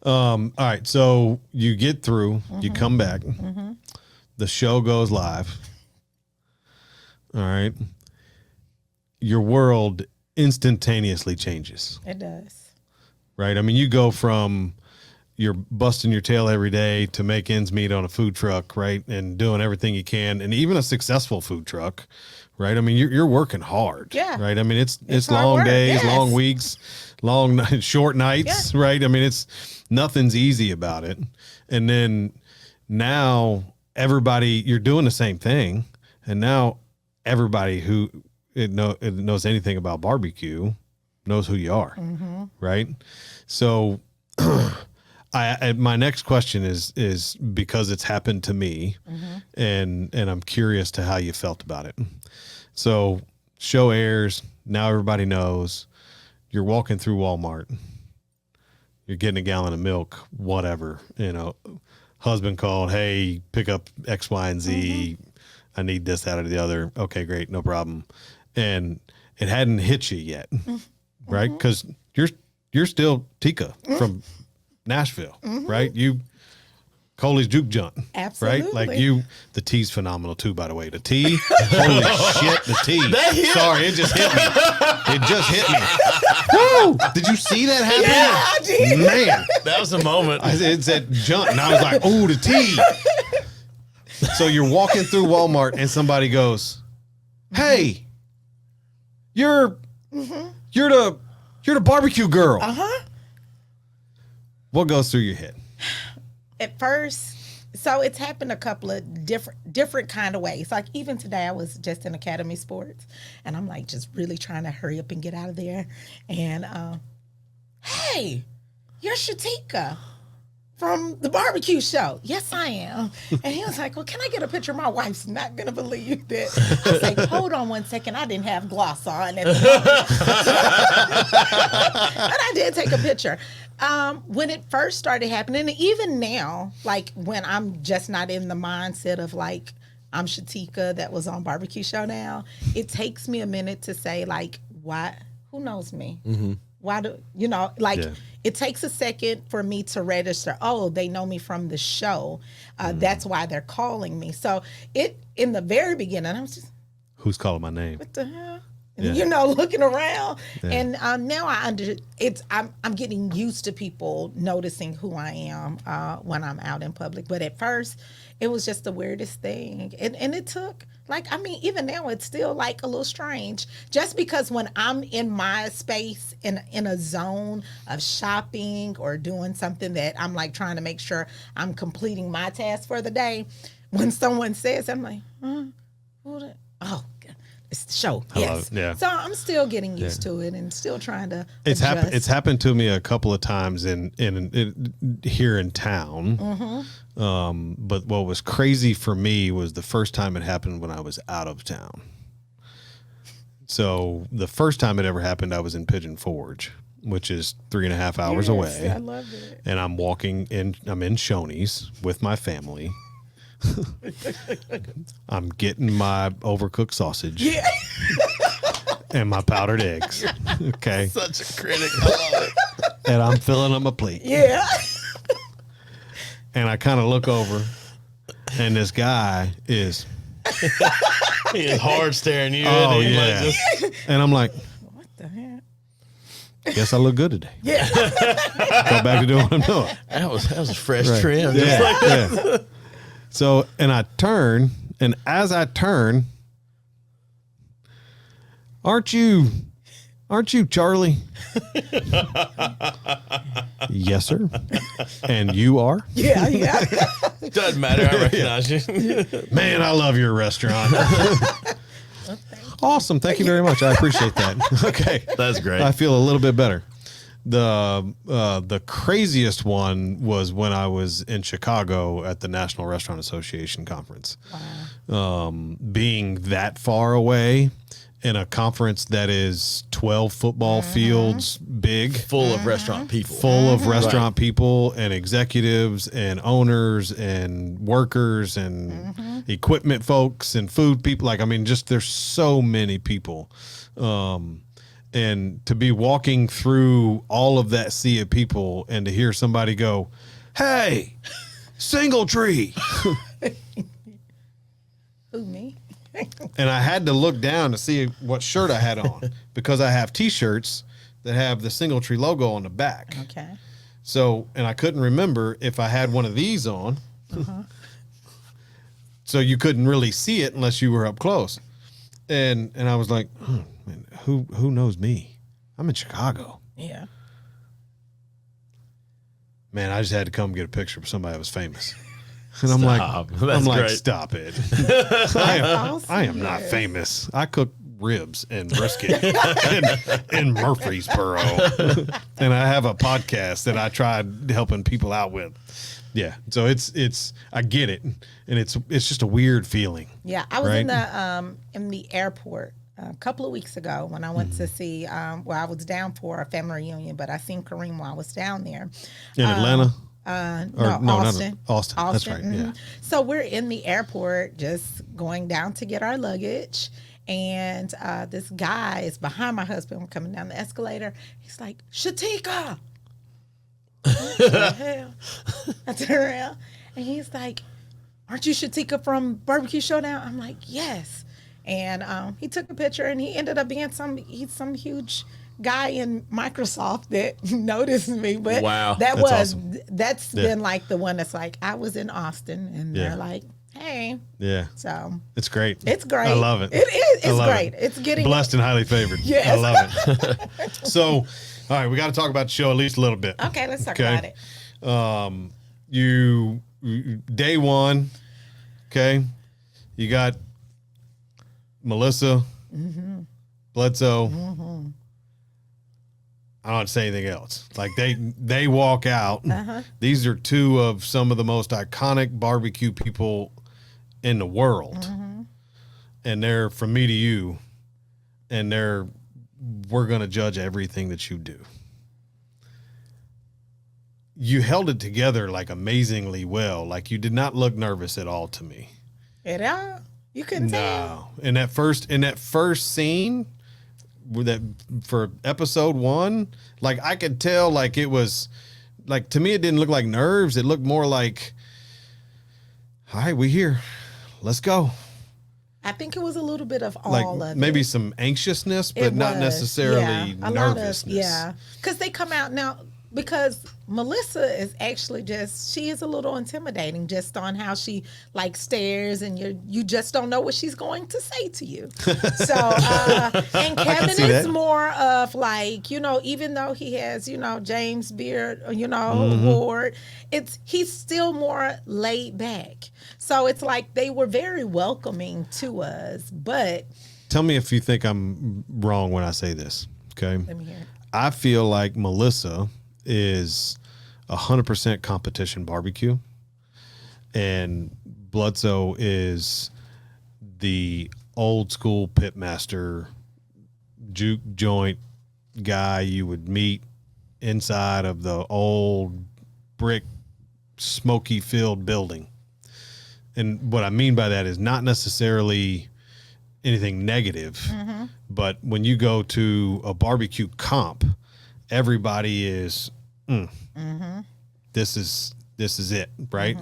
All right. So you get through, you come back, the show goes live. All right. Your world instantaneously changes, It does. right? I mean, you go from you're busting your tail every day to make ends meet on a food truck, right? And doing everything you can, and even a successful food truck, right? I mean, you're working hard, Yeah. right? I mean, it's hard long work, days, yes. long weeks, short nights, right? I mean, it's nothing's easy about it. And then now everybody, you're doing the same thing, and now everybody who knows anything about barbecue knows who you are, right? So. My next question is because it's happened to me, and I'm curious to how you felt about it. So show airs, now everybody knows. You're walking through Walmart, you're getting a gallon of milk, whatever, you know. Husband called, hey, pick up X, Y, and Z. I need this, that, or the other. Okay, great, no problem. And it hadn't hit you yet, right? Because you're still Tika from Nashville, right? You Coley's Juke Junt, Absolutely. right? Like the tea's phenomenal too, by the way. The tea, holy shit, the tea. Sorry, it just hit me. It just hit me. Woo! Did you see that happen? Yeah, I did. Man, That was a moment. it said Junt, and I was like, oh, the tea. So you're walking through Walmart, and somebody goes, "Hey, you're the barbecue girl." What goes through your head? At first, so it's happened a couple of different kind of ways. Like even today, I was just in Academy Sports, and I'm like just really trying to hurry up and get out of there. And hey, you're Shaticka from the barbecue show. Yes, I am. And he was like, well, can I get a picture? My wife's not going to believe that. I was like, hold on one second. I didn't have gloss on at the moment. But I did take a picture. When it first started happening, and even now, like when I'm just not in the mindset of like, I'm Shaticka that was on BBQ Showdown, it takes me a minute to say like, why, who knows me? Why do, you know, like it takes a second for me to register, oh, they know me from the show. That's why they're calling me. So in the very beginning, I was just, Who's calling my name? what the hell? Yeah. You know, looking around, and now I'm getting used to people noticing who I am when I'm out in public. But at first, it was just the weirdest thing, and it took like, I mean, even now it's still like a little strange, just because when I'm in my space in a zone of shopping or doing something that I'm like trying to make sure I'm completing my task for the day, when someone says, I'm like, oh. It's the show. Yes. Yeah. So I'm still getting used to it and still trying to It's adjust. It's happened to me a couple of times in here in town. But what was crazy for me was the first time it happened when I was out of town. So the first time it ever happened, I was in Pigeon Forge, which is 3.5 hours Yes, away. I love it. And I'm walking in, I'm in Shoney's with my family. I'm getting my overcooked sausage. Yeah. And my powdered eggs. Okay. Such a critic. I love it. And I'm filling up my plate. Yeah. And I kind of look over, and this guy is. He is hard staring you. Oh, and yeah. Like And I'm like, What the heck? guess I look good today. Yeah. Go back to doing what I'm doing. that was a fresh Right. trim. Yeah, Just like yeah. So, and I turn, and as I turn, aren't you Charlie? Yes, sir. And you are? Yeah. Yeah. doesn't matter. I recognize you. Man, I love your restaurant. Awesome. Thank you very much. I appreciate that. Okay. That's great. I feel a little bit better. The craziest one was when I was in Chicago at the National Restaurant Association conference. Wow. Being that far away in a conference that is 12 football fields big, Full of restaurant people. full of restaurant people and executives and owners and workers and equipment folks and food people. Like, I mean, just there's so many people. And to be walking through all of that sea of people and to hear somebody go, "Hey, Singletree." Who, me? And I had to look down to see what shirt I had on because I have T-shirts that have the Singletree logo on the back. Okay. So, and I couldn't remember if I had one of these on. So you couldn't really see it unless you were up close. And I was like, oh, man, who knows me? I'm in Chicago. Yeah. Man, I just had to come get a picture with somebody that was famous. And Stop. That's great. stop it. Awesome. I am not famous. I cook ribs and brisket in Murfreesboro. And I have a podcast that I tried helping people out with. Yeah. So it's I get it. And it's just a weird feeling. Yeah, I was Right? in the airport a couple of weeks ago when I went to see. Well, I was down for a family reunion, but I seen Kareem while I was down there. In Atlanta? No, Austin. Austin. That's right. Yeah. So we're in the airport, just going down to get our luggage, and this guy is behind my husband. We're coming down the escalator. He's like, "Shaticka." What the hell? I turn around, and he's like, "Aren't you Shaticka from BBQ Showdown?" I'm like, "Yes." And he took a picture, and he ended up being he's some huge guy in Microsoft that noticed me. But Wow. that's awesome. That's been like the one that's like, I was in Austin, and Yeah. they're like, "Hey." Yeah. So It's great. it's great. I love it. It is. I It's love great. it. It's getting Blessed and highly favored. Yes. I love it. So, all right, we got to talk about the show at least a little bit. Okay, let's talk Okay. about it. You day one, okay? You got Melissa, Bledsoe. I don't have to say anything else. Like they walk out. These are two of some of the most iconic barbecue people in the world, and they're from me to you, and we're gonna judge everything that you do. You held it together like amazingly well. Like you did not look nervous at all to me. You couldn't tell. No. In that first scene with that for episode 1, like I could tell like it was like to me it didn't look like nerves. It looked more like, all right, we here. Let's go. I think it was a little bit of Like all of maybe it. some anxiousness, but It not was, necessarily a lot of- nervousness. because they come out now. Because Melissa is actually she is a little intimidating just on how she like stares, and you just don't know what she's going to say to you. So and Kevin see is that. more of like, even though he has, James Beard, award, he's still more laid back. So it's like they were very welcoming to us. But Tell me if you think I'm wrong when I say this. Okay. let me hear it. I feel like Melissa is 100% competition barbecue, and Bledsoe is the old school pitmaster juke joint guy you would meet inside of the old brick smoky filled building. And what I mean by that is not necessarily anything negative, but when you go to a barbecue comp, everybody is, this is it, right?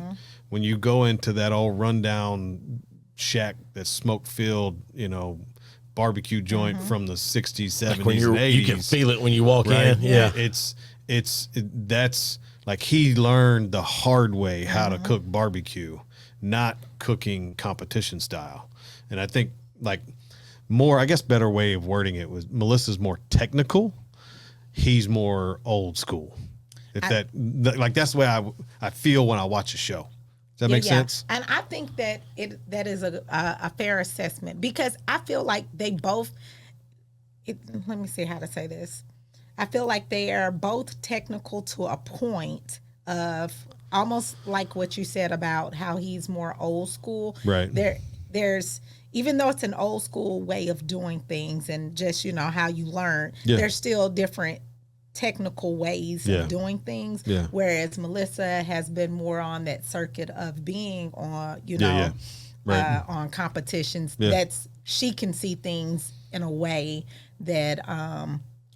When you go into that old rundown shack, that smoke filled, barbecue joint from the 60s, 70s, When and 80s. you can feel it when you walk Right? in. Yeah. That's like he learned the hard way how to cook barbecue, not cooking competition style. And I think better way of wording it was Melissa's more technical. He's more old school. That's the way I feel when I watch a show. Does that make sense? And I think that that is a fair assessment, because I feel like they both, let me see how to say this. I feel like they are both technical to a point of almost like what you said about how he's more old school. Right. There's, even though it's an old school way of doing things and just, how you learn, there's still different technical ways of doing things. Yeah. Whereas Melissa has been more on that circuit of being on, Right. On competitions. Yeah. She can see things in a way that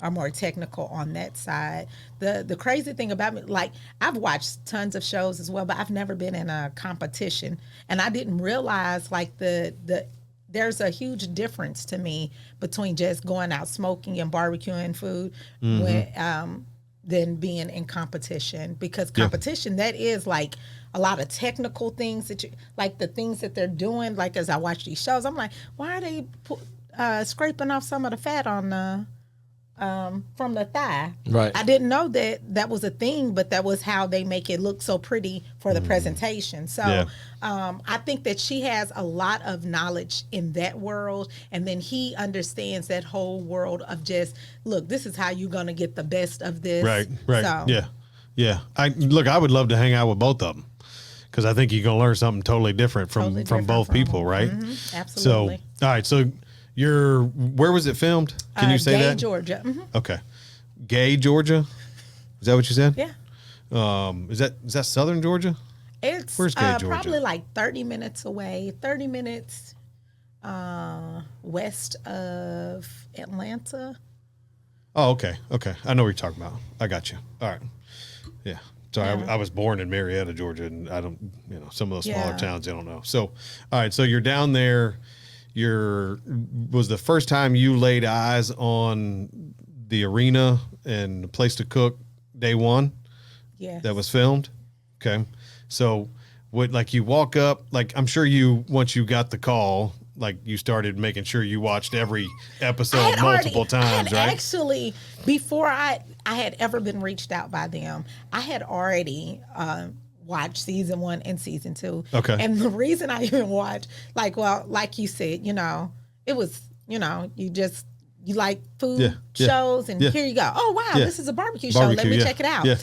are more technical on that side. The crazy thing about me, like, I've watched tons of shows as well, but I've never been in a competition, and I didn't realize like there's a huge difference to me between just going out smoking and barbecuing food than being in competition, because competition, that is like a lot of technical things that like the things that they're doing. Like, as I watch these shows, I'm like, why are they scraping off some of the fat on the from the thigh? Right. I didn't know that was a thing, but that was how they make it look so pretty for the presentation. So I think that she has a lot of knowledge in that world, and then he understands that whole world of just, look, this is how you're going to get the best of this. Right. So, Yeah. I would love to hang out with both of them, because I think you're going to learn something totally different from both people, right? Absolutely. So, all right. So where was it filmed? Can you say Gay, that? Georgia. Okay. Gay, Georgia? Is that what you said? Yeah. Is that Southern Georgia? Where's Gay, Georgia? Probably like 30 minutes away, 30 minutes west of Atlanta. Oh, okay. I know what you're talking about. I got you. All right. Yeah. Sorry, I was born in Marietta, Georgia, and I don't, some of those smaller towns I don't know. So, all right. So you're down there. Was the first time you laid eyes on the arena and the place to cook day one? Yes. That was filmed? Okay. So you walk up, like, I'm sure once you got the call, like, you started making sure you watched every episode multiple times, right? Actually, before I had ever been reached out by them, I had already watched season 1 and season 2. Okay. And the reason I even watched, like you said, it was, you like food shows, and here you go. Oh, wow, this is a barbecue show. Let me check it out. Yeah.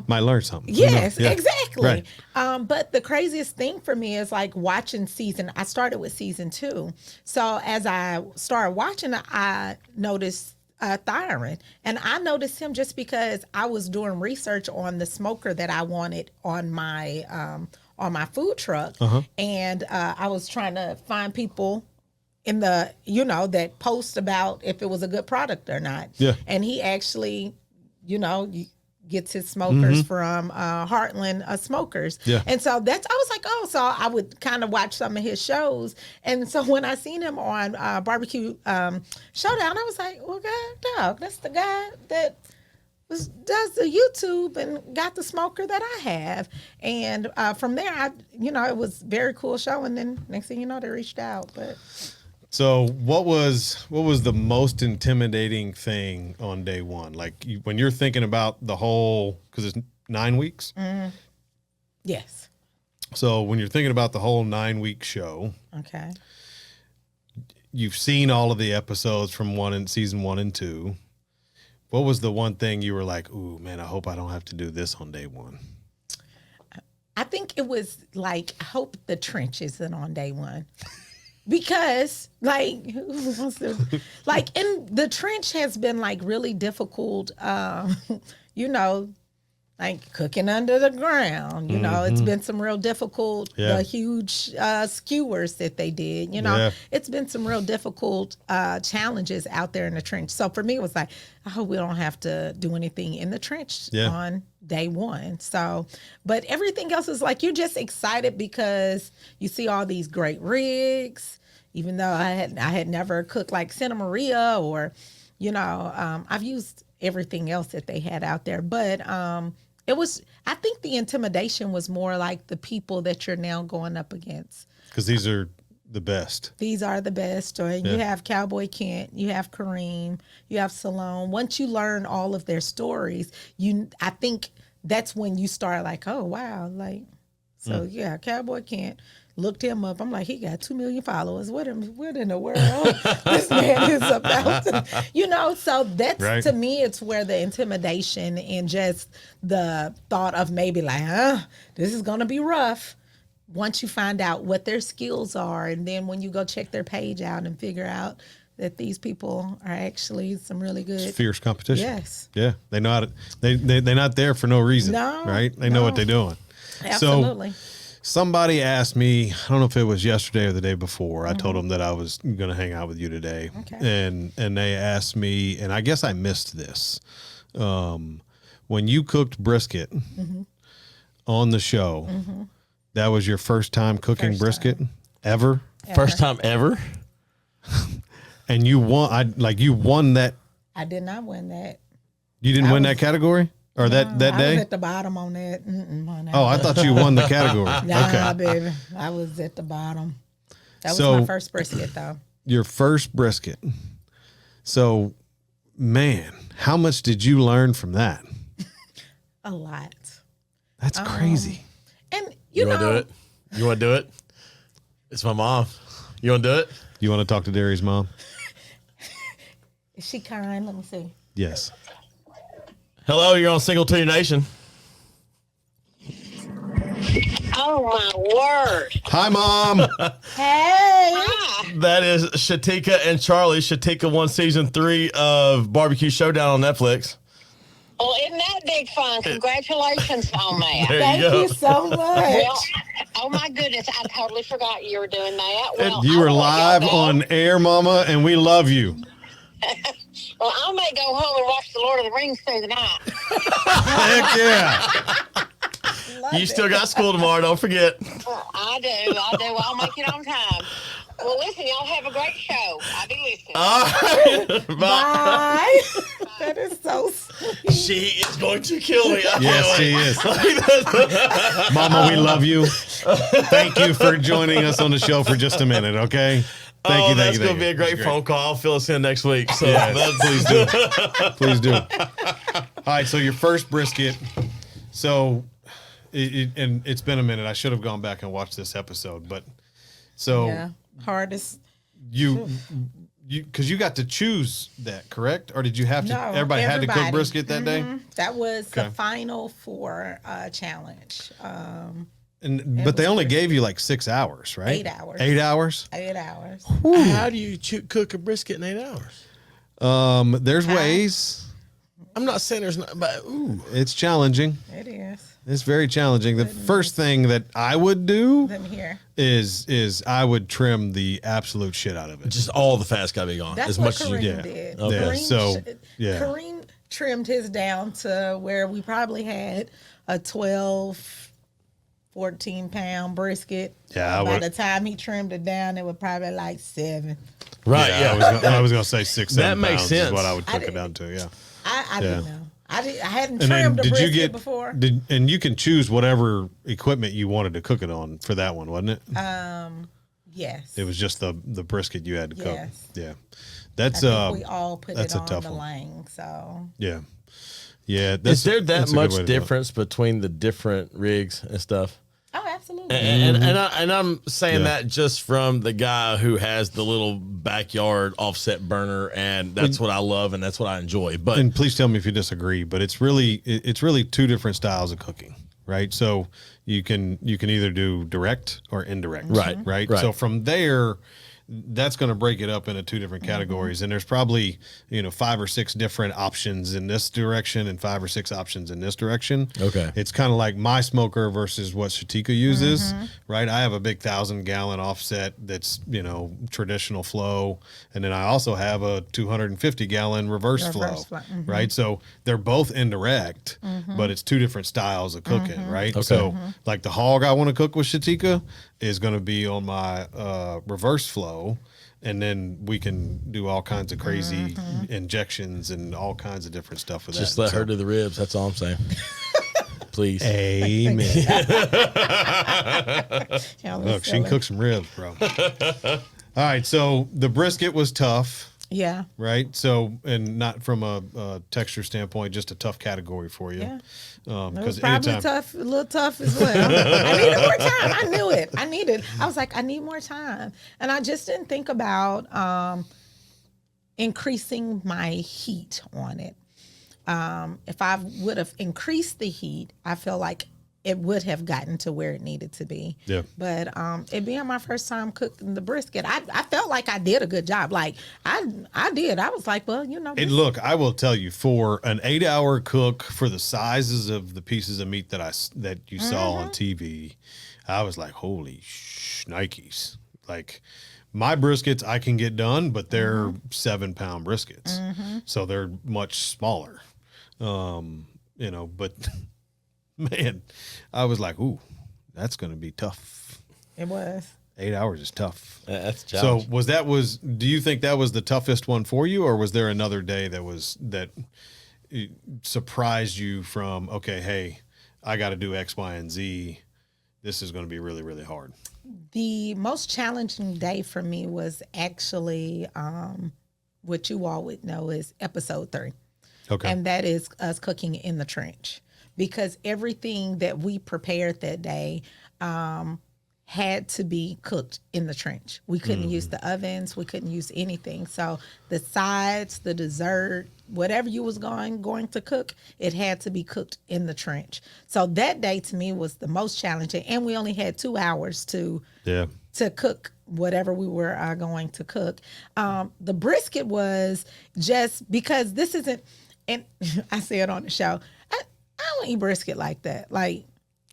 Might learn something. Yes, exactly. Right. But the craziest thing for me is like watching I started with season 2. So as I started watching, I noticed Thyron, and I noticed him just because I was doing research on the smoker that I wanted on my food truck, and I was trying to find people in the that post about if it was a good product or not. Yeah. And he actually gets his smokers from Heartland Smokers. Yeah. And so I was like, so I would kind of watch some of his shows. And so when I seen him on BBQ Showdown, I was like, well, dog, that's the guy that does the YouTube and got the smoker that I have. And from there, it was a very cool show. And then next thing you know, they reached out. But so what was the most intimidating thing on day one? Like, when you're thinking about the whole, because it's 9 weeks? Yes. So when you're thinking about the whole 9-week show, okay, you've seen all of the episodes from season 1 and 2. What was the one thing you were like, ooh, man, I hope I don't have to do this on day 1? I think it was like, I hope the trench isn't on day 1. because like like in the trench has been like really difficult, you know, like cooking under the ground, you know, it's been some real difficult, the huge skewers that they did, you know, it's been some real difficult challenges out there in the trench. So for me, it was like, I hope we don't have to do anything in the trench on day one. So, but everything else is like, you're just excited because you see all these great rigs, even though I had never cooked like Santa Maria or, you know, I've used everything else that they had out there, but it was, I think the intimidation was more like the people that you're now going up against. Because these are the best. These are the best. Or you have Cowboy Kent, you have Kareem, you have Salone. Once you learn all of their stories, I think that's when you start like, oh, wow. Like, so yeah, Cowboy Kent. Looked him up. I'm like, he got 2 million followers. What in the world this man is about to, you know? So that's, to me, it's where the intimidation and just the thought of maybe like, this is going to be rough. Once you find out what their skills are, and then when you go check their page out and figure out that these people are actually some really good. It's fierce competition. Yes. Yeah. They know how to, they're not there for no reason. No. Right? They know what they're doing. Absolutely. So, somebody asked me, I don't know if it was yesterday or the day before, I told them that I was going to hang out with you today. Okay. And they asked me, and I guess I missed this. When you cooked brisket on the show, that was your first time cooking brisket ever? First time ever? And you won, you won that. I did not win that. You didn't win that category? Or that day? I was at the bottom on that. Oh, I thought you won the category. Nah, baby. I was at the bottom. That was my first brisket, though. Your first brisket. So, man, how much did you learn from that? A lot. That's crazy. And you want to do it? You want to do it? It's my mom. You want to do it? You want to talk to Derry's mom? Is she kind? Let me see. Yes. Hello, you're on Single Titty Nation. Oh, my word. Hi, Mom. Hey. Hi. That is Shaticka and Charlie. Shaticka won season 3 of BBQ Showdown on Netflix. Well, isn't that big fun? Congratulations on that. Thank you so much. Well, oh, my goodness. I totally forgot you were doing that. Well, You were live on air, Mama, and we love you. Well, I may go home and watch The Lord of the Rings through the night. Heck yeah. You still got school tomorrow, don't forget. I do. I'll make it on time. Well, listen, y'all have a great show. I'll be listening. All right. Bye. That is so sweet. She is going to kill me. Yes, she is. Mama, we love you. Thank you for joining us on the show for just a minute, okay? Thank you. That's going to be a great phone call. I'll fill us in next week. So please do. Please do. All right, so your first brisket. So, and it's been a minute. I should have gone back and watched this episode, but so hardest. Because you got to choose that, correct? Or did you have to? No, everybody had to cook brisket that day. That was the final for challenge. But they only gave you like 6 hours, right? 8 hours. 8 hours. 8 hours. How do you cook a brisket in 8 hours? There's ways. I'm not saying there's not, but it's challenging. It is. It's very challenging. The first thing that I would do is I would trim the absolute shit out of it. Just all the fat's got to be gone. That's as what much Kareem as you get. did. Okay. Kareem trimmed his down to where we probably had a 12, 14-pound brisket. Yeah. By the time he trimmed it down, it was probably like 7. Right. Yeah. I was gonna say 6, 7 that makes pounds sense. Is what I would cook it down to. Yeah. I didn't know. I hadn't trimmed a brisket before. And you can choose whatever equipment you wanted to cook it on for that one, wasn't it? Yes. It was just the brisket you had to cook. Yes. Yeah. That's I think we all put it on tough the one. Lang. So yeah. Yeah. Is there that much difference between the different rigs and stuff? Oh, absolutely. And I'm saying that just from the guy who has the little backyard offset burner, and that's what I love and that's what I enjoy. But and please tell me if you disagree, but it's really 2 different styles of cooking, right? So you can either do direct or indirect, right? So from there, that's going to break it up into two different categories. And there's probably, 5 or 6 different options in this direction and 5 or 6 options in this direction. Okay. It's kind of like my smoker versus what Shaticka uses, right? I have a big 1,000-gallon offset that's, traditional flow. And then I also have a 250-gallon reverse flow, right? So they're both indirect, but it's two different styles of cooking, right? Okay. So like the hog I want to cook with Shaticka is going to be on my reverse flow, and then we can do all kinds of crazy injections and all kinds of different stuff with Just that. let her do the ribs. That's all I'm saying. Please. Amen. Look, she can cook some ribs, bro. All right, so the brisket was tough. Yeah. Right. So, and not from a texture standpoint, just a tough category for you. Yeah. It Because was probably tough, a little tough as well. I needed more time. I knew it. I was like, I need more time. And I just didn't think about increasing my heat on it. If I would have increased the heat, I feel like it would have gotten to where it needed to be. Yeah. But it being my first time cooking the brisket, I felt like I did a good job. Like I did. I was like, well, And look, I will tell you, for an 8-hour cook, for the sizes of the pieces of meat that you saw on TV, I was like, holy shnikes. Like, my briskets I can get done, but they're 7-pound briskets. So they're much smaller. But man, I was like, ooh, that's going to be tough. It was. 8 hours is tough. That's a challenge. So do you think that was the toughest one for you, or was there another day that surprised you from, okay, hey, I got to do X, Y, and Z. This is going to be really, really hard. The most challenging day for me was actually what you all would know is episode 3. Okay. And that is us cooking in the trench. Because everything that we prepared that day had to be cooked in the trench. We couldn't use the ovens. We couldn't use anything. So the sides, the dessert, whatever you was going to cook, it had to be cooked in the trench. So that day to me was the most challenging. And we only had 2 hours to cook whatever we were going to cook. The brisket was just because this isn't, and I said on the show, I don't eat brisket like that. Like,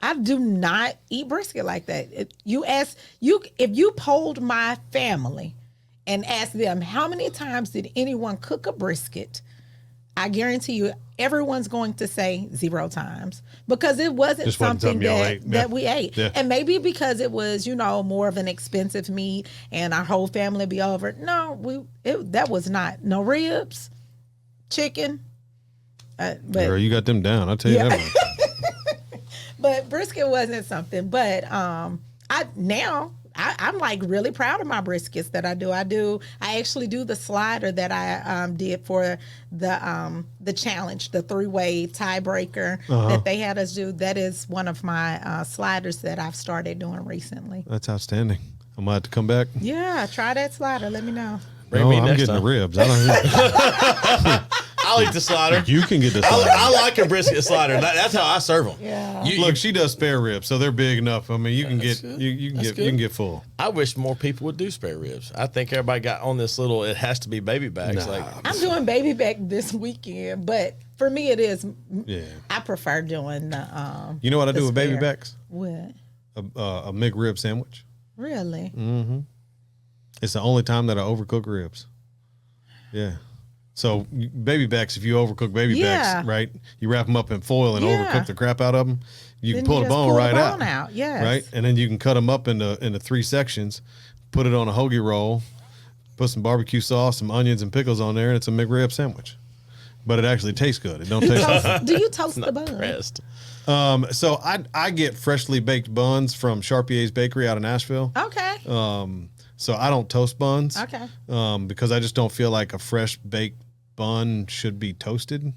I do not eat brisket like that. If you polled my family and asked them how many times did anyone cook a brisket, I guarantee you everyone's going to say 0 times, because it wasn't something that we ate. Yeah. And maybe because it was, more of an expensive meat and our whole family would be over. No, that was not. No ribs, chicken. But girl, you got them down. I'll tell you that one. But brisket wasn't something. But I'm like really proud of my briskets that I do. I actually do the slider that I did for the challenge, the 3-way tiebreaker that they had us do. That is one of my sliders that I've started doing recently. That's outstanding. I'm gonna have to come back. Yeah, try that slider. Let me know. Bring me I'm next getting time. the ribs. I don't. I'll eat the slider. You can get the slider. I like a brisket slider. That's how I serve them. Yeah. Look, she does spare ribs, so they're big enough. I mean, you can get full. I wish more people would do spare ribs. I think everybody got on this little. It has to be baby backs. Nah. I'm doing baby back this weekend, but for me it is. Yeah. I prefer doing the. You know what I do with spare. baby backs? What? A McRib sandwich. Really? Mm-hmm. It's the only time that I overcook ribs. Yeah. So baby backs, if you overcook baby backs, right, you wrap them up in foil and overcook the crap out of them. You Then can pull you the just bone pull the right bone out. out, yes. Right, and then you can cut them up into 3 sections, put it on a hoagie roll, put some barbecue sauce, some onions and pickles on there, and it's a McRib sandwich. But it actually tastes good. It don't taste. Do you toast the bun? Pressed. So I get freshly baked buns from Charpier's Bakery out of Nashville. Okay. So I don't toast buns. Okay. Because I just don't feel like a fresh baked bun should be toasted.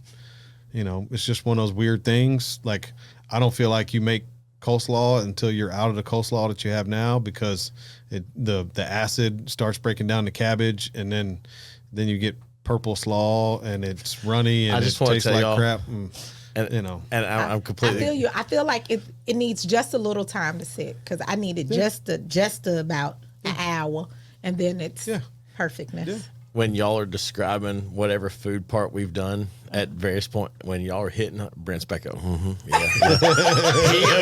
It's just one of those weird things. Like, I don't feel like you make coleslaw until you're out of the coleslaw that you have now, because the acid starts breaking down the cabbage, and then you get purple slaw and it's runny and it tastes like crap. And I'm completely. I feel you. I feel like it needs just a little time to sit, because I needed just about an hour. and then it's perfectness. Yeah. When y'all are describing whatever food part we've done at various points, when y'all are hitting, Brent's back up. He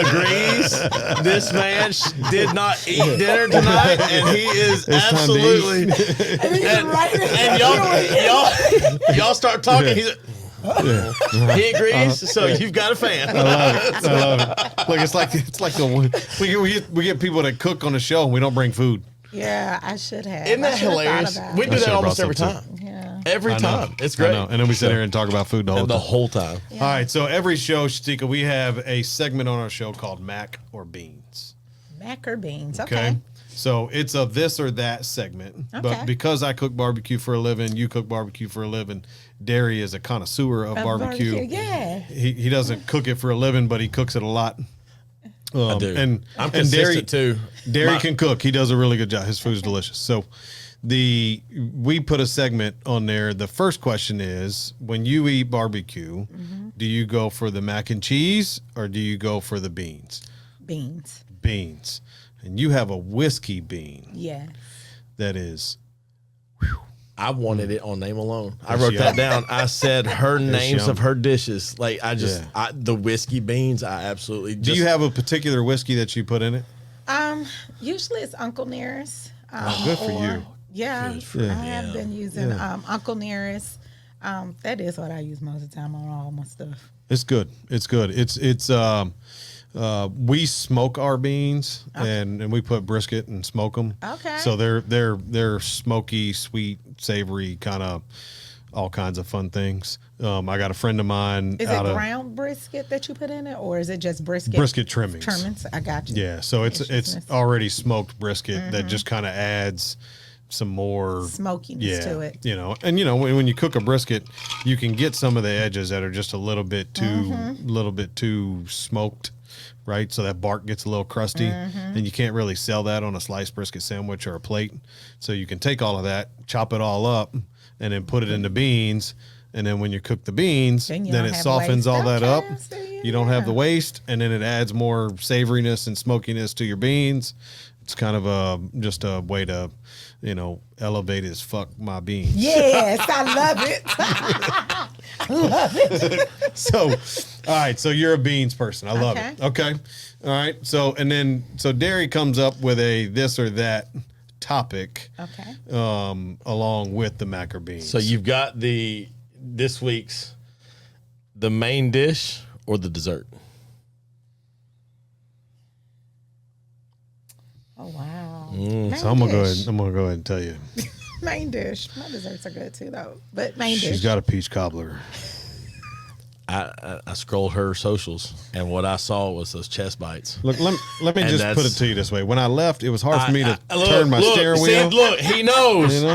agrees. This man did not eat dinner tonight, and he is absolutely. And y'all start talking. He's. He agrees, so you've got a fan. I love it. Look, it's like the we get people that cook on the show and we don't bring food. Yeah, I should have. Isn't that hilarious? We do that almost every time. Yeah. Every time. It's great. And then we sit here and talk about food the whole time. Yeah. All right, so every show, Shaticka, we have a segment on our show called Mac or Beans. Mac or beans. Okay. So it's a this or that segment. Okay. But because I cook barbecue for a living, you cook barbecue for a living, Derry is a connoisseur of barbecue. Yeah. He doesn't cook it for a living, but he cooks it a lot. I do. And I'm consistent too. Derry can cook. He does a really good job. His food's delicious. So we put a segment on there. The first question is, when you eat barbecue, do you go for the mac and cheese or do you go for the beans? Beans. Beans. And you have a whiskey bean. Yeah. That is. I wanted it on name alone. I wrote that down. I said her names of her dishes. Like the whiskey beans. I absolutely. Do you have a particular whiskey that you put in it? Usually it's Uncle Nearest. Good for you. Yeah, Good I have been using Uncle Nearest. That is what I use most of the time on all my stuff. It's good. It's good. It's we smoke our beans and we put brisket and smoke them. Okay. So they're smoky, sweet, savory, kind of all kinds of fun things. I got a friend of mine. Is it ground brisket that you put in it, or is it just brisket? Brisket trimmings. Trimmings. I got you. Yeah. So it's already smoked brisket that just kind of adds some more smokiness to it. And when you cook a brisket, you can get some of the edges that are just a little bit too smoked. Right, so that bark gets a little crusty, and you can't really sell that on a sliced brisket sandwich or a plate. So you can take all of that, chop it all up, and then put it in the beans. And then when you cook the beans, then it softens all that up. You don't have the waste, and then it adds more savoriness and smokiness to your beans. It's kind of just a way to, elevate as fuck my beans. Yes, I love it. I love it. So, all right. So you're a beans person. I love it. Okay. All right. So Derry comes up with a this or that topic. Okay. Along with the mac or beans. So you've got this week's the main dish or the dessert. Oh wow. So I'm gonna go ahead and tell you. Main dish. My desserts are good too, though. But main dish. She's got a peach cobbler. I scrolled her socials, and what I saw was those chest bites. Look, let me just put it to you this way. When I left, it was hard for me to turn my steering wheel. Look, he knows.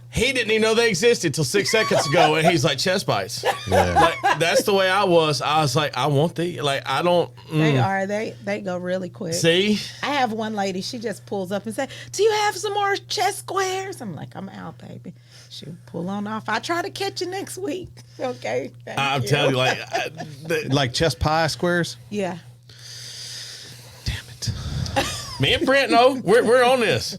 He didn't even know they existed till 6 seconds ago, and he's like, chest bites. Yeah. Like, that's the way I was. I was like, I want these. Like, I don't. They go really quick. See? I have one lady, she just pulls up and says, do you have some more chest squares? I'm like, I'm out, baby. She'll pull on off. I'll try to catch you next week. Okay. I'm telling you, like chest pie squares? Yeah. Damn it. Me and Brent know. We're on this.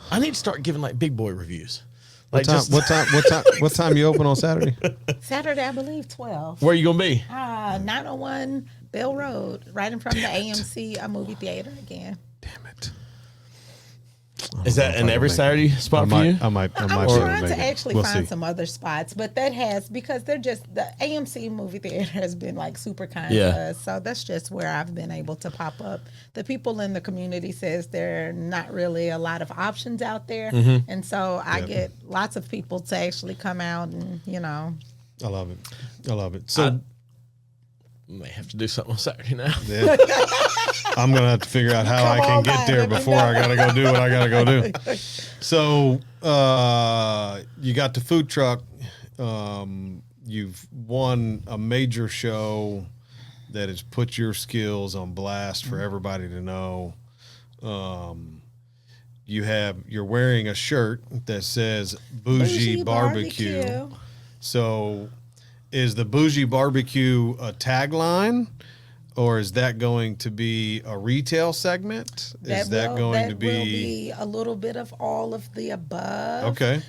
I need to start giving big boy reviews. What time you open on Saturday? Saturday, I believe 12. Where are you gonna be? 901 Bell Road, right in front of the AMC movie theater again. Damn it. Is that an every Saturday spot for you? I might. I'm trying to actually find some other spots, but that has, because they're just, the AMC movie theater has been super kind to us. So that's just where I've been able to pop up. The people in the community says there are not really a lot of options out there. And so I get lots of people to actually come out and, I love it. So I may have to do something on Saturday now. Yeah. I'm going to have to figure out how I can get there before I got to go do what I got to go do. So you got the food truck. You've won a major show that has put your skills on blast for everybody to know. You're wearing a shirt that says Bougie Barbecue. So is the Bougie Barbecue a tagline, or is that going to be a retail segment? Is that going to be... will be a little bit of all of the above. Okay.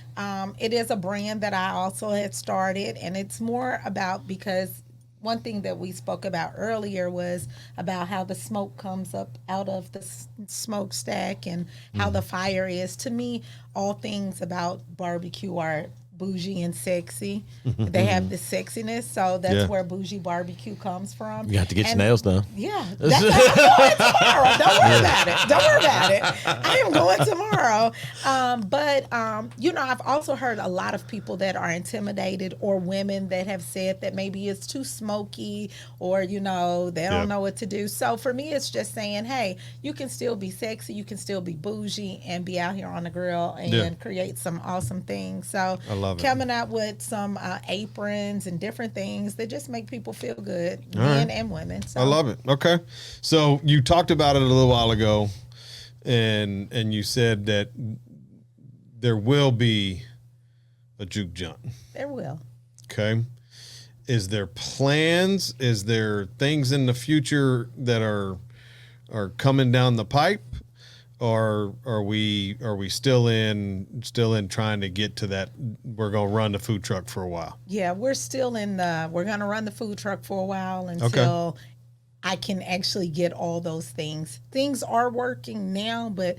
It is a brand that I also had started, and it's more about, because one thing that we spoke about earlier was about how the smoke comes up out of the smokestack and how the fire is. To me, all things about barbecue are bougie and sexy. They have the sexiness, so that's where bougie barbecue comes from. You have to get your nails done. Yeah, I'm going tomorrow. Don't worry about it. Don't worry about it. I am going tomorrow. I've also heard a lot of people that are intimidated, or women that have said that maybe it's too smoky, or they don't know what to do. So for me, it's just saying, hey, you can still be sexy, you can still be bougie, and be out here on the grill and create some awesome things. So I love it. Coming out with some aprons and different things that just make people feel good, men and women. So. I love it. Okay. So you talked about it a little while ago, and you said that there will be a Jook Junt. There will. Okay. Is there plans? Is there things in the future that are coming down the pipe? Or are we still in trying to get to that? We're gonna run the food truck for a while. Yeah, we're gonna run the food truck for a while until I can actually get all those things. Things are working now, but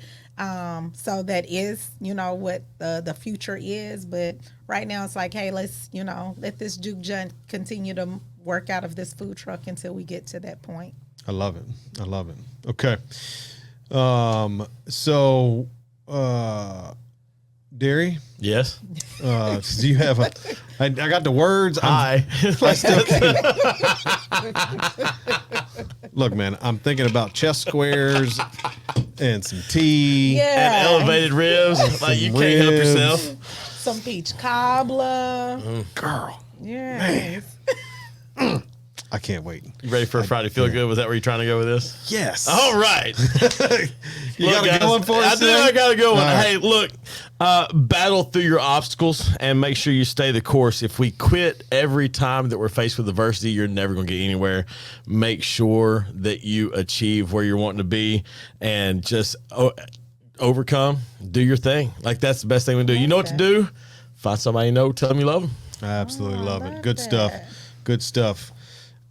so that is what the future is. But right now it's like, hey, let's let this Jook Junt continue to work out of this food truck until we get to that point. I love it. Okay. Derry? Yes. Do you have I got the words. I still can't. Look, man, I'm thinking about chest squares and some tea. And elevated ribs. Like you can't help yourself. Some peach cobbler. Girl. Yeah. I can't wait. You ready for a Friday Feel Good? Was that where you're trying to go with this? Yes. All right. You got a good one for us? I got a good one. Right. Hey, look, battle through your obstacles and make sure you stay the course. If we quit every time that we're faced with adversity, you're never going to get anywhere. Make sure that you achieve where you're wanting to be and just overcome, do your thing. Like that's the best thing we do. You know what to do. Find somebody you know, tell them you love them. I absolutely love it. Good stuff. Good stuff.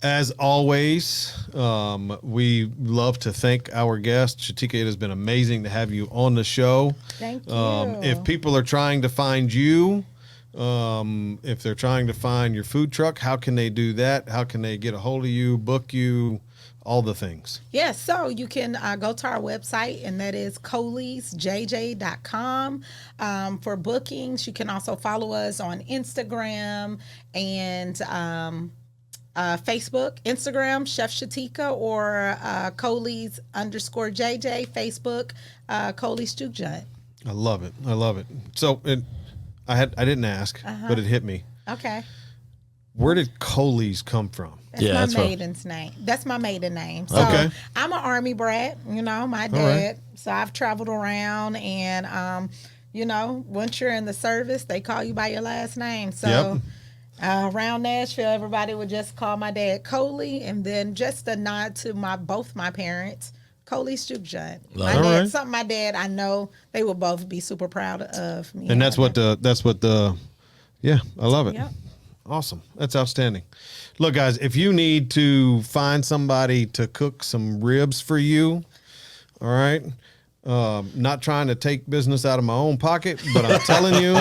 As always, we love to thank our guest, Shaticka. It has been amazing to have you on the show. Thank you. If people are trying to find you, if they're trying to find your food truck, how can they do that? How can they get a hold of you, book you, all the things? Yes, so you can go to our website, and that is coleysjj.com. For bookings, you can also follow us on Instagram and Facebook, Instagram, Chef Shaticka, or Coley's_JJ, Facebook, Coley's Jook Junt. I love it. So I didn't ask, but it hit me. Okay. Where did Coley's come from? That's my maiden's name. That's my maiden name. So I'm an Army brat, my dad. Right. So I've traveled around, and once you're in the service, they call you by your last name. So around Nashville, everybody would just call my dad Coley, and then just a nod to both my parents, Coley's Jook Junt. Something my dad, I know they will both be super proud of me. And that's what the I love it. Yep. Awesome. That's outstanding. Look, guys, if you need to find somebody to cook some ribs for you, all right, not trying to take business out of my own pocket, but I'm telling you,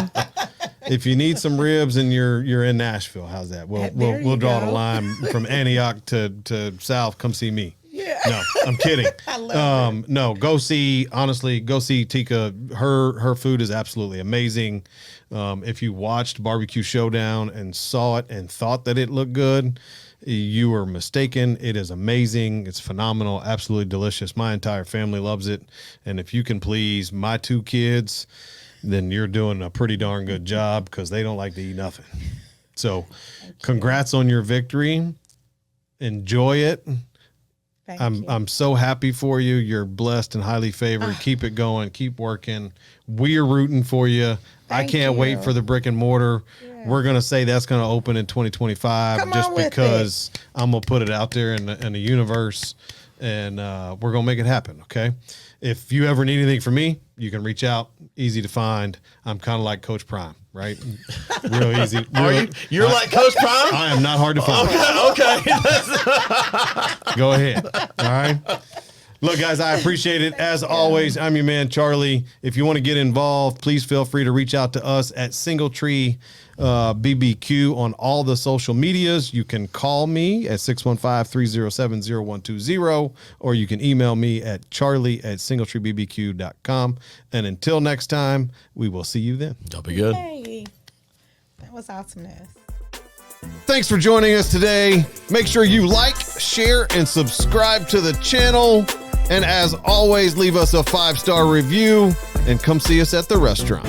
if you need some ribs and you're in Nashville, how's that? We'll draw the line from Antioch to South. Come see me. Yeah. No, I'm kidding. I love it. No, go see Tikka. Her food is absolutely amazing. If you watched BBQ Showdown and saw it and thought that it looked good, you were mistaken. It is amazing. It's phenomenal. Absolutely delicious. My entire family loves it. And if you can please my 2 kids, then you're doing a pretty darn good job, because they don't like to eat nothing. So congrats on your victory. Enjoy it. I'm so happy for you. You're blessed and highly favored. Keep it going. Keep working. We're rooting for you. I can't wait for the brick and mortar. we're going to say that's going to open in 2025 Come just on with because I'm going to put it out there in the universe, and we're going to make it happen, okay? If you ever need anything from me, you can reach out. Easy to find. I'm kind of like Coach Prime, right? Real easy. You're like Coach Prime? I am not hard to find. Okay. Go ahead. All right. Look, guys, I appreciate it. As always, I'm your man, Charlie. If you want to get involved, please feel free to reach out to us at Singletree BBQ on all the social medias. You can call me at 615-307-0120, or you can email me at charlie@singletreebbq.com. And until next time, we will see you then. Don't be good. Hey, that was awesomeness. Thanks for joining us today. Make sure you like, share, and subscribe to the channel. And as always, leave us a 5-star review and come see us at the restaurant.